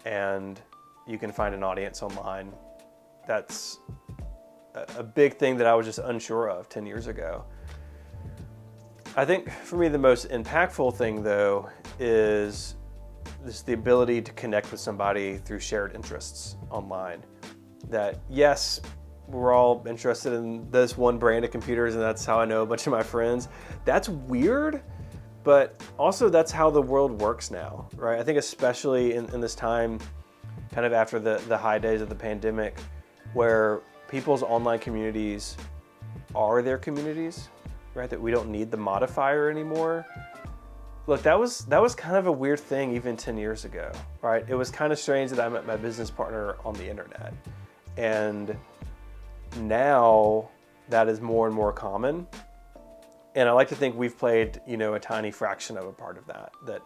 and you can find an audience online. That's a big thing that I was just unsure of 10 years ago. I think for me the most impactful thing though is just the ability to connect with somebody through shared interests online. That yes, we're all interested in this one brand of computers and that's how I know a bunch of my friends. That's weird, but also that's how the world works now, right? I think especially in this time, kind of after the high days of the pandemic, where people's online communities are their communities, right? That we don't need the modifier anymore. Look, that was kind of a weird thing even 10 years ago, right? It was kind of strange that I met my business partner on the internet. And now that is more and more common. And I like to think we've played, a tiny fraction of a part of that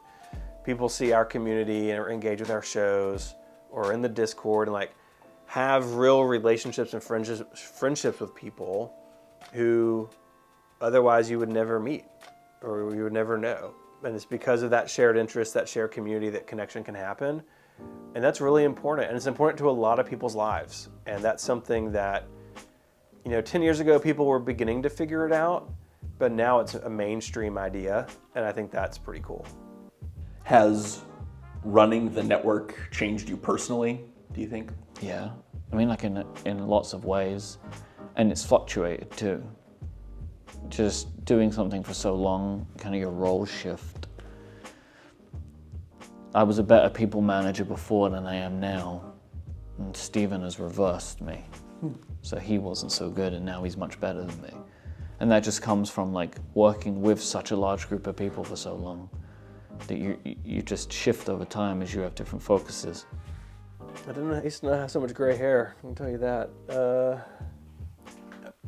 people see our community and engage with our shows or in the Discord and like have real relationships and friendships with people who otherwise you would never meet or you would never know. And it's because of that shared interest, that shared community, that connection can happen. And that's really important. And it's important to a lot of people's lives. And that's something that, 10 years ago, people were beginning to figure it out, but now it's a mainstream idea. And I think that's pretty cool. Has running the network changed you personally, do you think? Yeah, I mean, like in lots of ways, and it's fluctuated too. Just doing something for so long, kind of your roles shift. I was a better people manager before than I am now, and Stephen has reversed me. So he wasn't so good, and now he's much better than me. And that just comes from like working with such a large group of people for so long, that you just shift over time as you have different focuses. I used to not have so much gray hair, I can tell you that.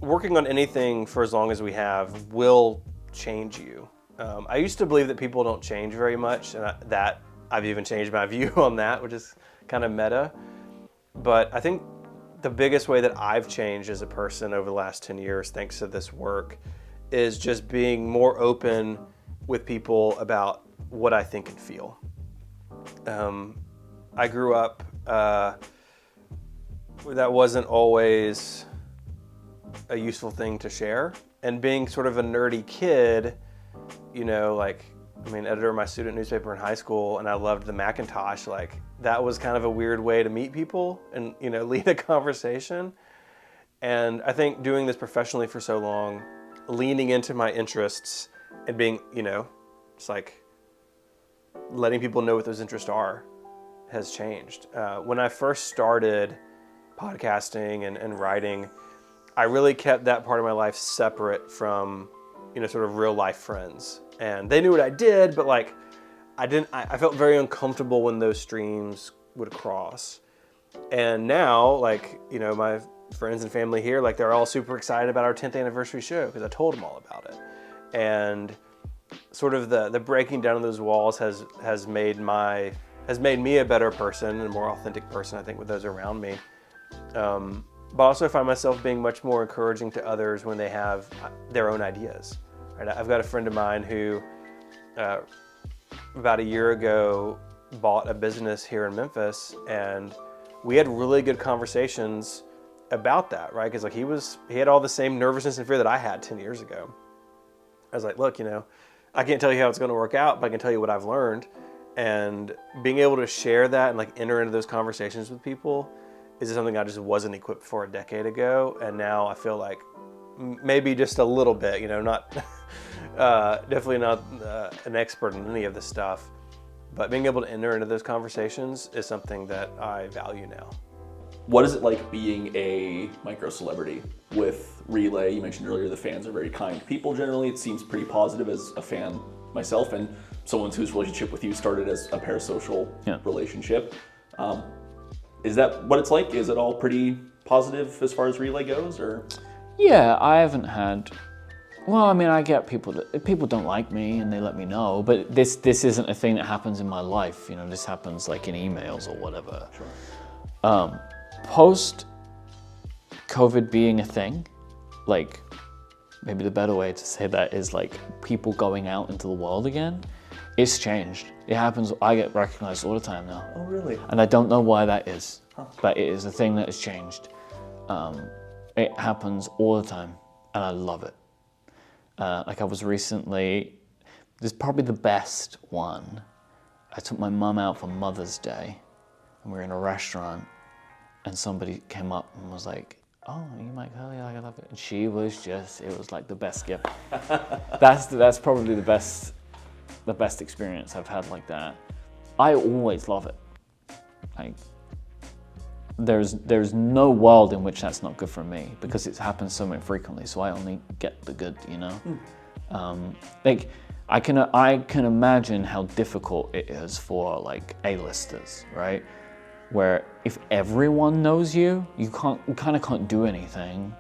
Working on anything for as long as we have will change you. I used to believe that people don't change very much, and I've even changed my view on that, which is kind of meta. But I think the biggest way that I've changed as a person over the last 10 years, thanks to this work, is just being more open with people about what I think and feel. I grew up, that wasn't always a useful thing to share. And being sort of a nerdy kid, editor of my student newspaper in high school, and I loved the Macintosh, that was kind of a weird way to meet people and, lead a conversation. And I think doing this professionally for so long, leaning into my interests and being, just letting people know what those interests are has changed. When I first started podcasting and writing, I really kept that part of my life separate from, sort of real life friends. And they knew what I did, but I felt very uncomfortable when those streams would cross. And now, my friends and family here, they're all super excited about our 10th anniversary show because I told them all about it. And sort of the breaking down of those walls has made me a better person and a more authentic person, I think, with those around me. But also I find myself being much more encouraging to others when they have their own ideas. Right? I've got a friend of mine who about a year ago bought a business here in Memphis, and we had really good conversations about that, right? Because he had all the same nervousness and fear that I had 10 years ago. I was like, look, I can't tell you how it's going to work out, but I can tell you what I've learned. And being able to share that and enter into those conversations with people is something I just wasn't equipped for a decade ago. And now I feel like maybe just a little bit, not definitely not an expert in any of this stuff, but being able to enter into those conversations is something that I value now. What is it like being a micro celebrity with Relay? You mentioned earlier the fans are very kind people generally. It seems pretty positive as a fan myself and someone whose relationship with you started as a parasocial relationship. Is that what it's like? Is it all pretty positive as far as Relay goes, or? Yeah, I haven't had. Well, I get people don't like me and they let me know, but this isn't a thing that happens in my life. This happens in emails or whatever. Sure. Post COVID being a thing, maybe the better way to say that is people going out into the world again. It's changed. It happens. I get recognized all the time now. Oh, really? And I don't know why that is, but it is a thing that has changed. It happens all the time, and I love it. I was recently, this is probably the best one. I took my mum out for Mother's Day, and we were in a restaurant, and somebody came up and was like, "Oh, you Mike Hurley, I love it." And she was it was the best gift. That's probably the best experience I've had like that. I always love it. There's no world in which that's not good for me because it happens so frequently. So I only get the good, I can imagine how difficult it is for A-listers, right? Where if everyone knows you, you kind of can't do anything.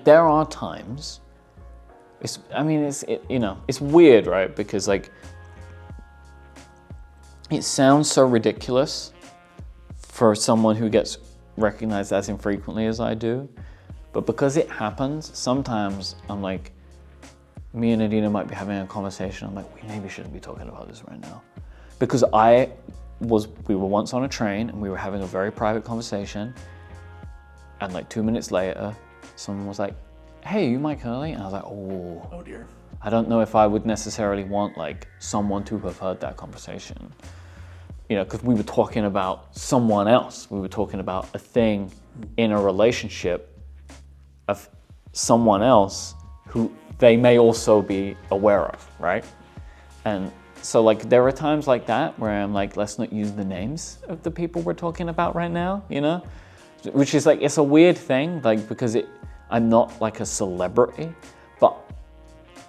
There are times. It's weird, right? Because it sounds so ridiculous for someone who gets recognized as infrequently as I do, but because it happens, sometimes I'm me and Adina might be having a conversation. I'm we maybe shouldn't be talking about this right now, because we were once on a train and we were having a very private conversation, and 2 minutes later, someone was like, "Hey, you Mike Hurley?" And I was like, "Oh dear." I don't know if I would necessarily want like someone to have heard that conversation. You know, because we were talking about someone else. We were talking about a thing in a relationship of someone else who they may also be aware of, right? And so like there are times like that where I'm like, let's not use the names of the people we're talking about right now, you know? Which is like, it's a weird thing, like because I'm not like a celebrity, but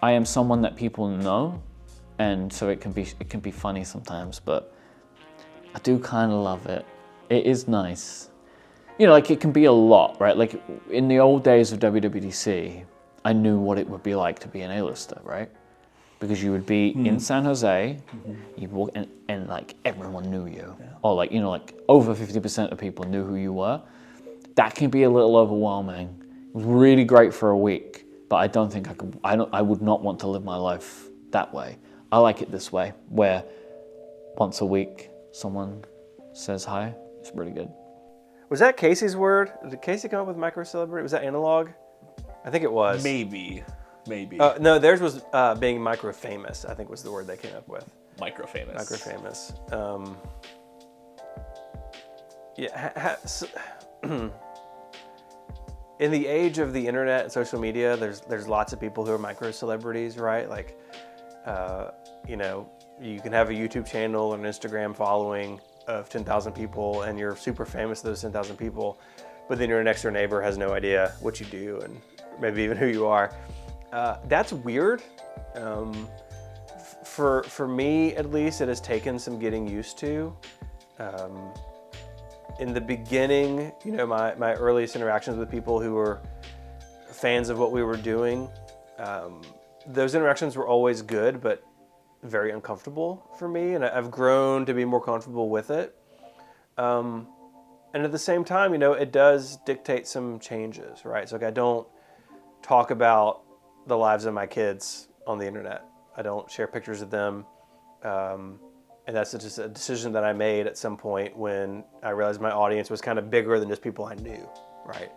I am someone that people know, and so it can be funny sometimes, but I do kind of love it. It is nice. You know, like it can be a lot, right? Like in the old days of WWDC, I knew what it would be like to be an A-lister, right? Because you would be in San Jose, you'd walk and like everyone knew you. Yeah. Or like, you know, like over 50% of people knew who you were. That can be a little overwhelming. It was really great for a week, but I don't think I would not want to live my life that way. I like it this way, where once a week, someone says hi. It's pretty good. Was that Casey's word? Did Casey come up with micro-celebrity? Was that analog? I think it was. Maybe. No, theirs was being micro-famous, I think was the word they came up with. Micro-famous. Micro-famous. In the age of the internet and social media, there's lots of people who are micro-celebrities, right? Like, you know, you can have a YouTube channel or an Instagram following of 10,000 people and you're super famous to those 10,000 people, but then your next door neighbor has no idea what you do and maybe even who you are. That's weird. For me, at least, it has taken some getting used to. In the beginning, you know, my earliest interactions with people who were fans of what we were doing, those interactions were always good, but very uncomfortable for me, and I've grown to be more comfortable with it. And at the same time, you know, it does dictate some changes, right? So like I don't talk about the lives of my kids on the internet. I don't share pictures of them. And that's just a decision that I made at some point when I realized my audience was kind of bigger than just people I knew, right?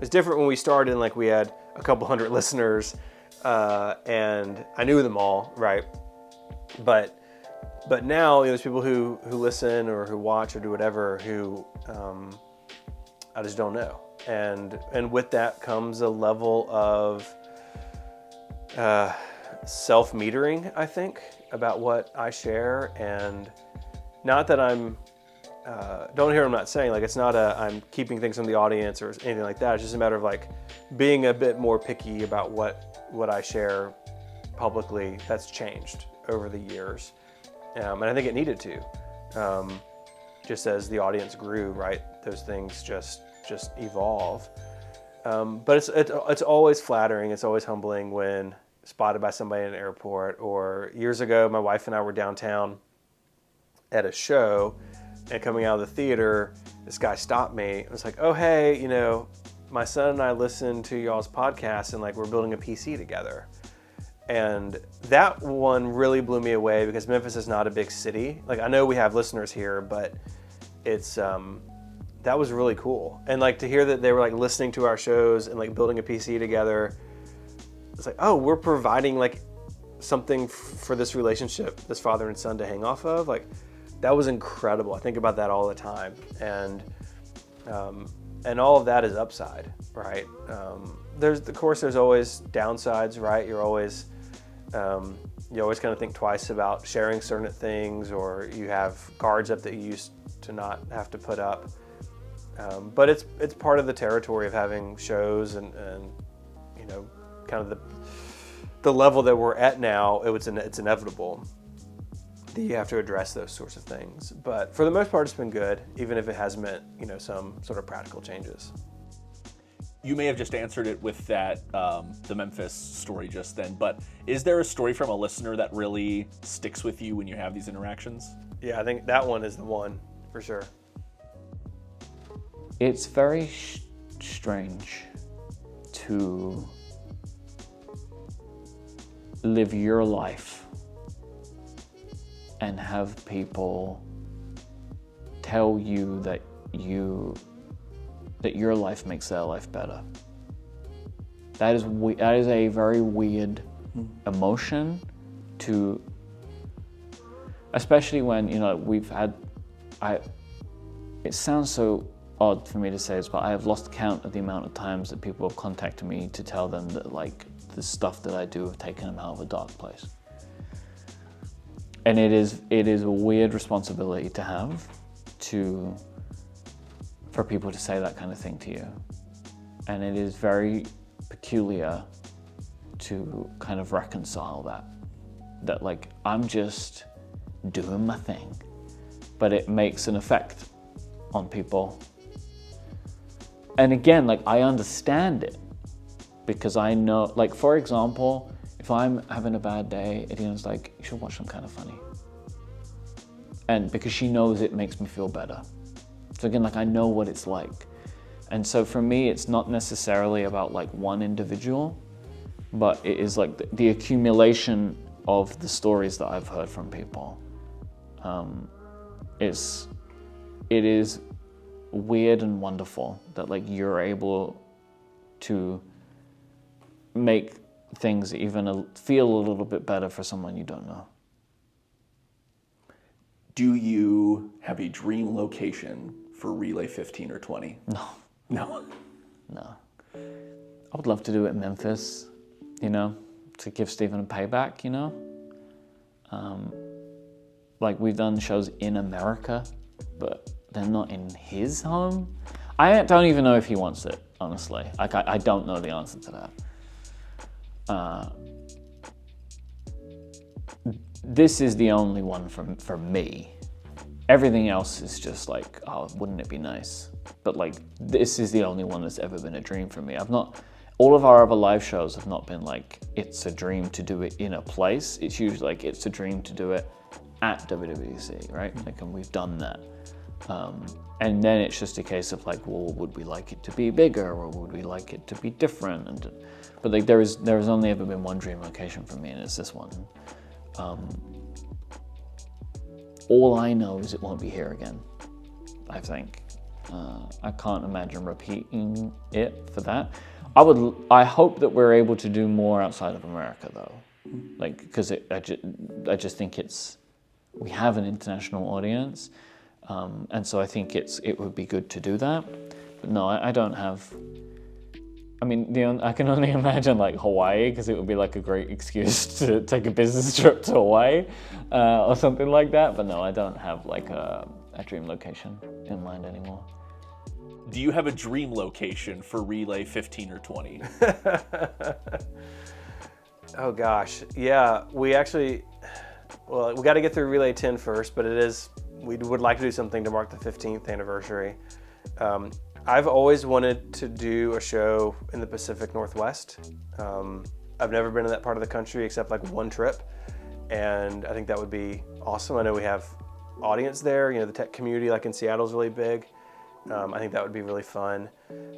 It's different when we started and like we had a couple hundred listeners and I knew them all, right? But now, you know, there's people who listen or who watch or do whatever who I just don't know. And with that comes a level of self-metering, I think, about what I share. And not that I'm, don't hear what I'm not saying, like it's not I'm keeping things from the audience or anything like that. It's just a matter of like being a bit more picky about what I share publicly. That's changed over the years. And I think it needed to, just as the audience grew, right? Those things just evolve. But it's always flattering. It's always humbling when spotted by somebody in an airport, or years ago, my wife and I were downtown at a show, and coming out of the theater, this guy stopped me. It was like, oh, hey, you know, my son and I listened to y'all's podcast and like we're building a PC together. And that one really blew me away because Memphis is not a big city. Like I know we have listeners here, but it's, that was really cool. And like to hear that they were like listening to our shows and like building a PC together, it's like, oh, we're providing like something for this relationship, this father and son to hang off of. Like that was incredible. I think about that all the time. And all of that is upside, right? There's always downsides, right? You always kind of think twice about sharing certain things, or you have guards up that you used to not have to put up. But it's part of the territory of having shows and you know, kind of the level that we're at now. It's inevitable that you have to address those sorts of things. But for the most part, it's been good, even if it has meant, you know, some sort of practical changes. You may have just answered it with that, the Memphis story just then, but is there a story from a listener that really sticks with you when you have these interactions? Yeah, I think that one is the one, for sure. It's very strange to live your life and have people tell you that your life makes their life better. That is a very weird emotion to, especially when, it sounds so odd for me to say this, but I have lost count of the amount of times that people have contacted me to tell them that like the stuff that I do have taken them out of a dark place. And it is a weird responsibility to have for people to say that kind of thing to you. And it is very peculiar to kind of reconcile that like I'm just doing my thing, but it makes an effect on people. And again, like I understand it because I know, like for example, if I'm having a bad day, Adina's like, you should watch some kind of funny. And because she knows it makes me feel better. So again, like I know what it's like. And so for me, it's not necessarily about like one individual, but it is like the accumulation of the stories that I've heard from people. It is weird and wonderful that like you're able to make things even feel a little bit better for someone you don't know. Do you have a dream location for Relay 15 or 20? No. No. I would love to do it in Memphis, to give Stephen a payback, Like we've done shows in America, but they're not in his home. I don't even know if he wants it, honestly. Like I don't know the answer to that. This is the only one for me. Everything else is just like, oh, wouldn't it be nice? But like, this is the only one that's ever been a dream for me. All of our other live shows have not been like, it's a dream to do it in a place. It's usually like, it's a dream to do it at WWDC, right? Like, and we've done that. And then it's just a case of like, well, would we like it to be bigger or would we like it to be different? But like, there has only ever been one dream location for me, and it's this one. All I know is it won't be here again, I think. I can't imagine repeating it for that. I hope that we're able to do more outside of America though. Like, because I just think we have an international audience. And so I think it would be good to do that. But no, I don't have, I can only imagine like Hawaii, because it would be like a great excuse to take a business trip to Hawaii or something like that. But no, I don't have like a dream location in mind anymore. Do you have a dream location for Relay 15 or 20? Oh gosh, yeah, we got to get through Relay 10 first, but we would like to do something to mark the 15th anniversary. I've always wanted to do a show in the Pacific Northwest. I've never been in that part of the country except like one trip, and I think that would be awesome. I know we have audience there, the tech community like in Seattle is really big. I think that would be really fun.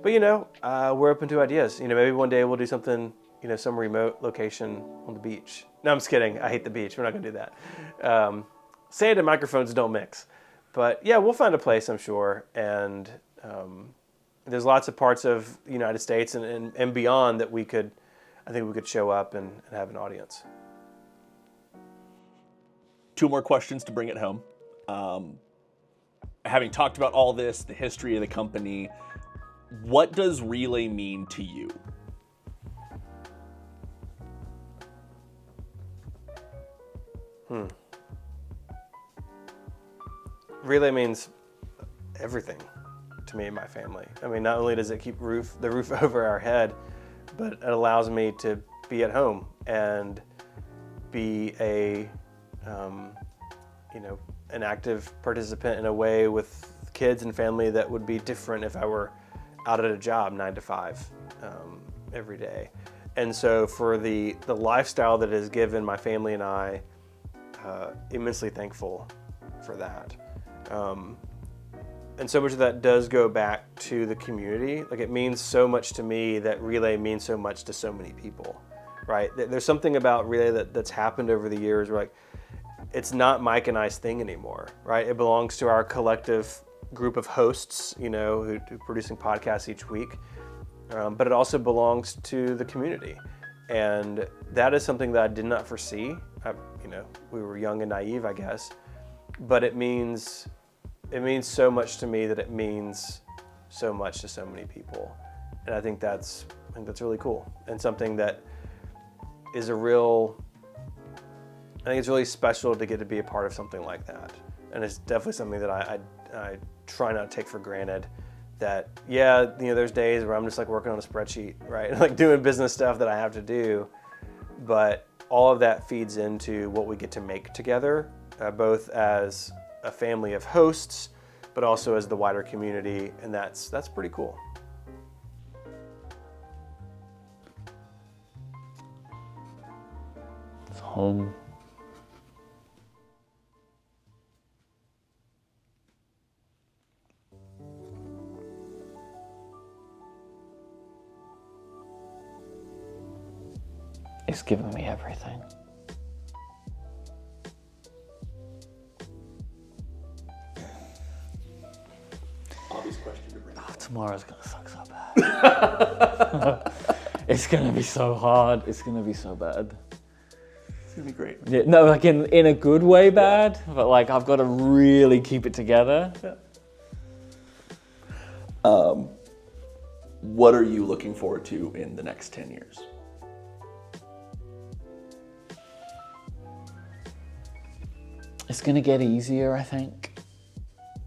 But we're open to ideas. Maybe one day we'll do something, some remote location on the beach. No, I'm just kidding. I hate the beach. We're not gonna do that. Sand and microphones don't mix. But yeah, we'll find a place, I'm sure. And there's lots of parts of the United States and beyond that I think we could show up and have an audience. 2 more questions to bring it home. Having talked about all this, the history of the company, what does Relay mean to you? Relay means everything to me and my family. Not only does it keep the roof over our head, but it allows me to be at home and be an active participant in a way with kids and family that would be different if I were out at a job 9 to 5 every day. And so for the lifestyle that has given my family and I, immensely thankful for that. And so much of that does go back to the community. Like, it means so much to me that Relay means so much to so many people, right? There's something about Relay that's happened over the years where like, it's not Mike and I's thing anymore, right? It belongs to our collective group of hosts, who are producing podcasts each week. But it also belongs to the community. And that is something that I did not foresee. We were young and naive, I guess, but it means so much to me that it means so much to so many people. And I think that's really cool, and something that is I think it's really special to get to be a part of something like that. And it's definitely something that I try not to take for granted. That, there's days where I'm just like working on a spreadsheet, right? Like doing business stuff that I have to do. But all of that feeds into what we get to make together, both as a family of hosts, but also as the wider community. And that's pretty cool. It's home. It's given me everything. Obvious question to bring. Tomorrow's gonna suck so bad. It's gonna be so hard. It's gonna be so bad. It's gonna be great. Yeah, no, like in a good way bad, but like I've got to really keep it together. Yeah. What are you looking forward to in the next 10 years? It's gonna get easier, I think.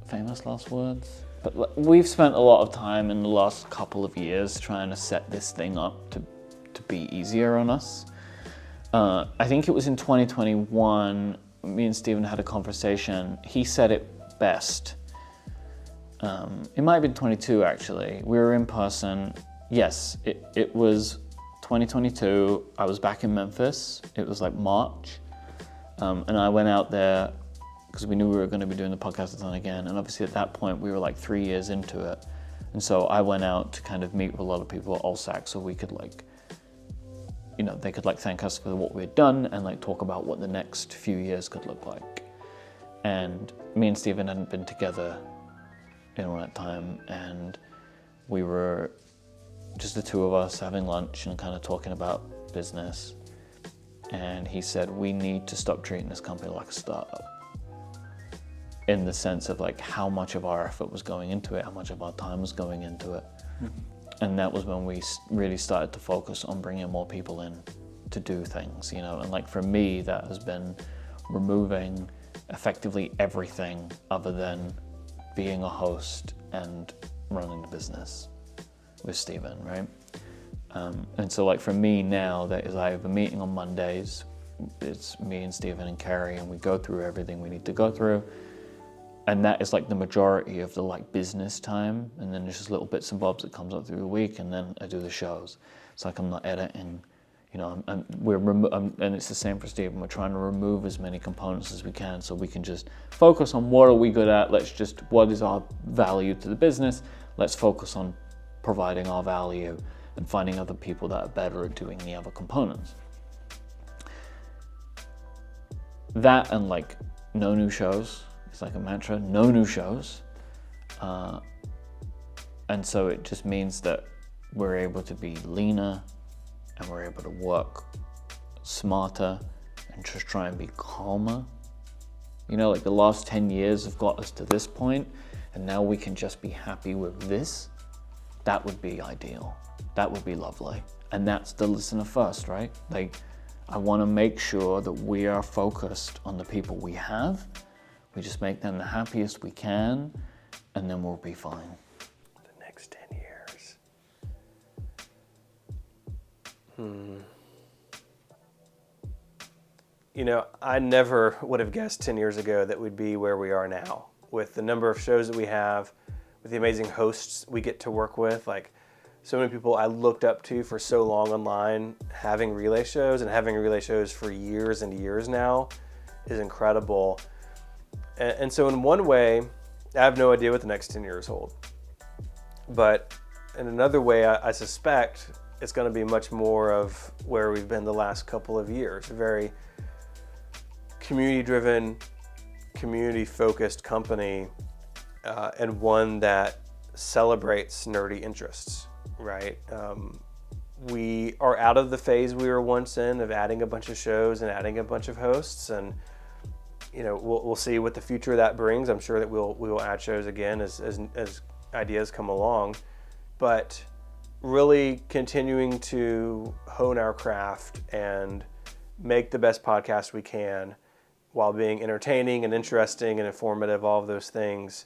Famous last words. But we've spent a lot of time in the last couple of years trying to set this thing up to be easier on us. I think it was in 2021, me and Stephen had a conversation. He said it best. It might have been 22 actually. We were in person. Yes, it was 2022. I was back in Memphis. It was like March. And I went out there because we knew we were going to be doing the podcast again. And obviously at that point we were like 3 years into it. And so I went out to kind of meet with a lot of people at ALSAC so we could they could thank us for what we had done and talk about what the next few years could look like. And me and Stephen hadn't been together in all that time. And we were just the two of us having lunch and kind of talking about business. And he said, we need to stop treating this company like a startup, in the sense of how much of our effort was going into it, how much of our time was going into it. Mm-hmm. And that was when we really started to focus on bringing more people in to do things, and for me, that has been removing effectively everything other than being a host and running the business with Stephen, right? And so for me now, that is, I have a meeting on Mondays. It's me and Stephen and Carrie, and we go through everything we need to go through. And that is the majority of the business time. And then there's just little bits and bobs that comes up through the week, and then I do the shows. It's I'm not editing, and it's the same for Stephen. We're trying to remove as many components as we can so we can just focus on what are we good at. What is our value to the business? Let's focus on providing our value and finding other people that are better at doing the other components. That and no new shows. It's a mantra, no new shows. And so it just means that we're able to be leaner and we're able to work smarter and just try and be calmer. The last 10 years have got us to this point, and now we can just be happy with this. That would be ideal. That would be lovely. And that's the listener first, right? I want to make sure that we are focused on the people we have. We just make them the happiest we can, and then we'll be fine. The next 10 years. I never would have guessed 10 years ago that we'd be where we are now, with the number of shows that we have, with the amazing hosts we get to work with. So many people I looked up to for so long online, having relay shows for years and years now is incredible. And so in one way, I have no idea what the next 10 years hold. But in another way, I suspect it's going to be much more of where we've been the last couple of years. A very community-driven, community-focused company, and one that celebrates nerdy interests, right? we are out of the phase we were once in of adding a bunch of shows and adding a bunch of hosts, and we'll see what the future of that brings. I'm sure that we will add shows again as ideas come along, but really continuing to hone our craft and make the best podcast we can while being entertaining and interesting and informative, all of those things.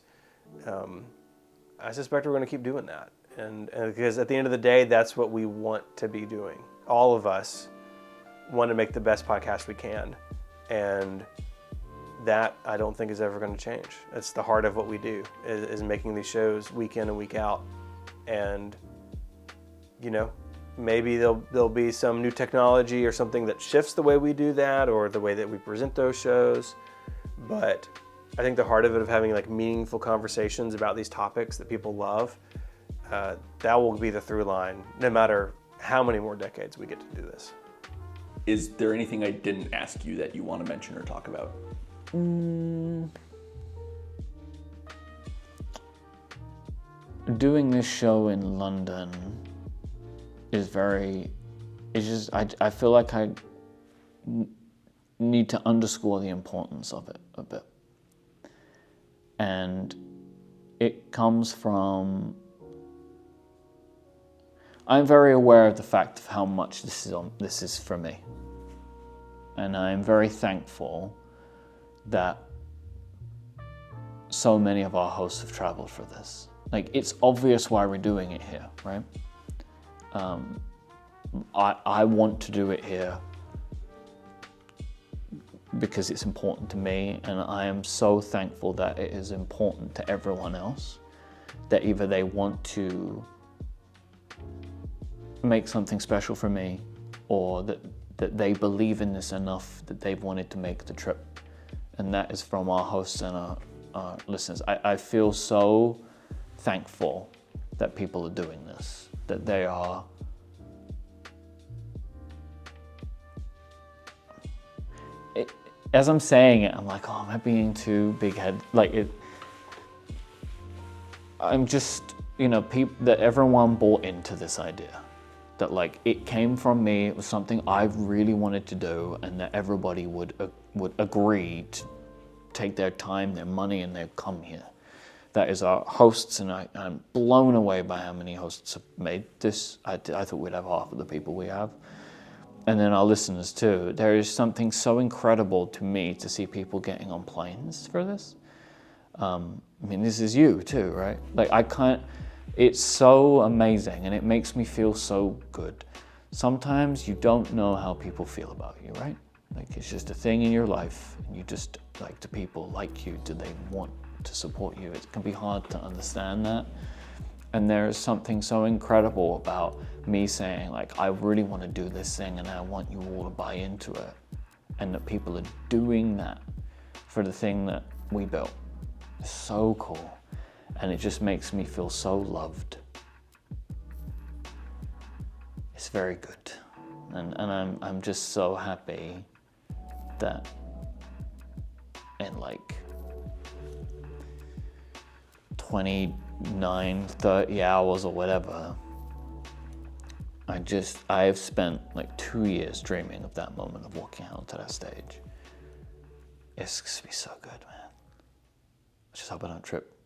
I suspect we're going to keep doing that. And because at the end of the day, that's what we want to be doing. All of us want to make the best podcast we can. And that I don't think is ever going to change. It's the heart of what we do, is making these shows week in and week out. And, maybe there'll be some new technology or something that shifts the way we do that or the way that we present those shows. But I think the heart of it, of having like meaningful conversations about these topics that people love, that will be the through line, no matter how many more decades we get to do this. Is there anything I didn't ask you that you want to mention or talk about? Doing this show in London is I feel like I need to underscore the importance of it a bit. And it comes from, I'm very aware of the fact of how much this is for me. And I'm very thankful that so many of our hosts have traveled for this. Like, it's obvious why we're doing it here, right? I want to do it here because it's important to me, and I am so thankful that it is important to everyone else, that either they want to make something special for me, or that they believe in this enough that they've wanted to make the trip. And that is from our hosts and our listeners. I feel so thankful that people are doing this, that they are as I'm saying it, I'm like, oh, am I being too big-headed? I'm just, that everyone bought into this idea. That it came from me, it was something I really wanted to do, and that everybody would agree to take their time, their money, and they'd come here. That is our hosts, and I'm blown away by how many hosts have made this. I thought we'd have half of the people we have. And then our listeners too. There is something so incredible to me to see people getting on planes for this. This is you too, right? It's so amazing, and it makes me feel so good. Sometimes you don't know how people feel about you, right? It's just a thing in your life, and you just, do people like you? Do they want to support you? It can be hard to understand that. And there is something so incredible about me saying, I really want to do this thing, and I want you all to buy into it. And that people are doing that for the thing that we built. It's so cool. And it just makes me feel so loved. It's very good. And I'm just so happy that in 29, 30 hours or whatever, I have spent 2 years dreaming of that moment of walking out onto that stage. It's gonna be so good, man. I just hope I don't trip.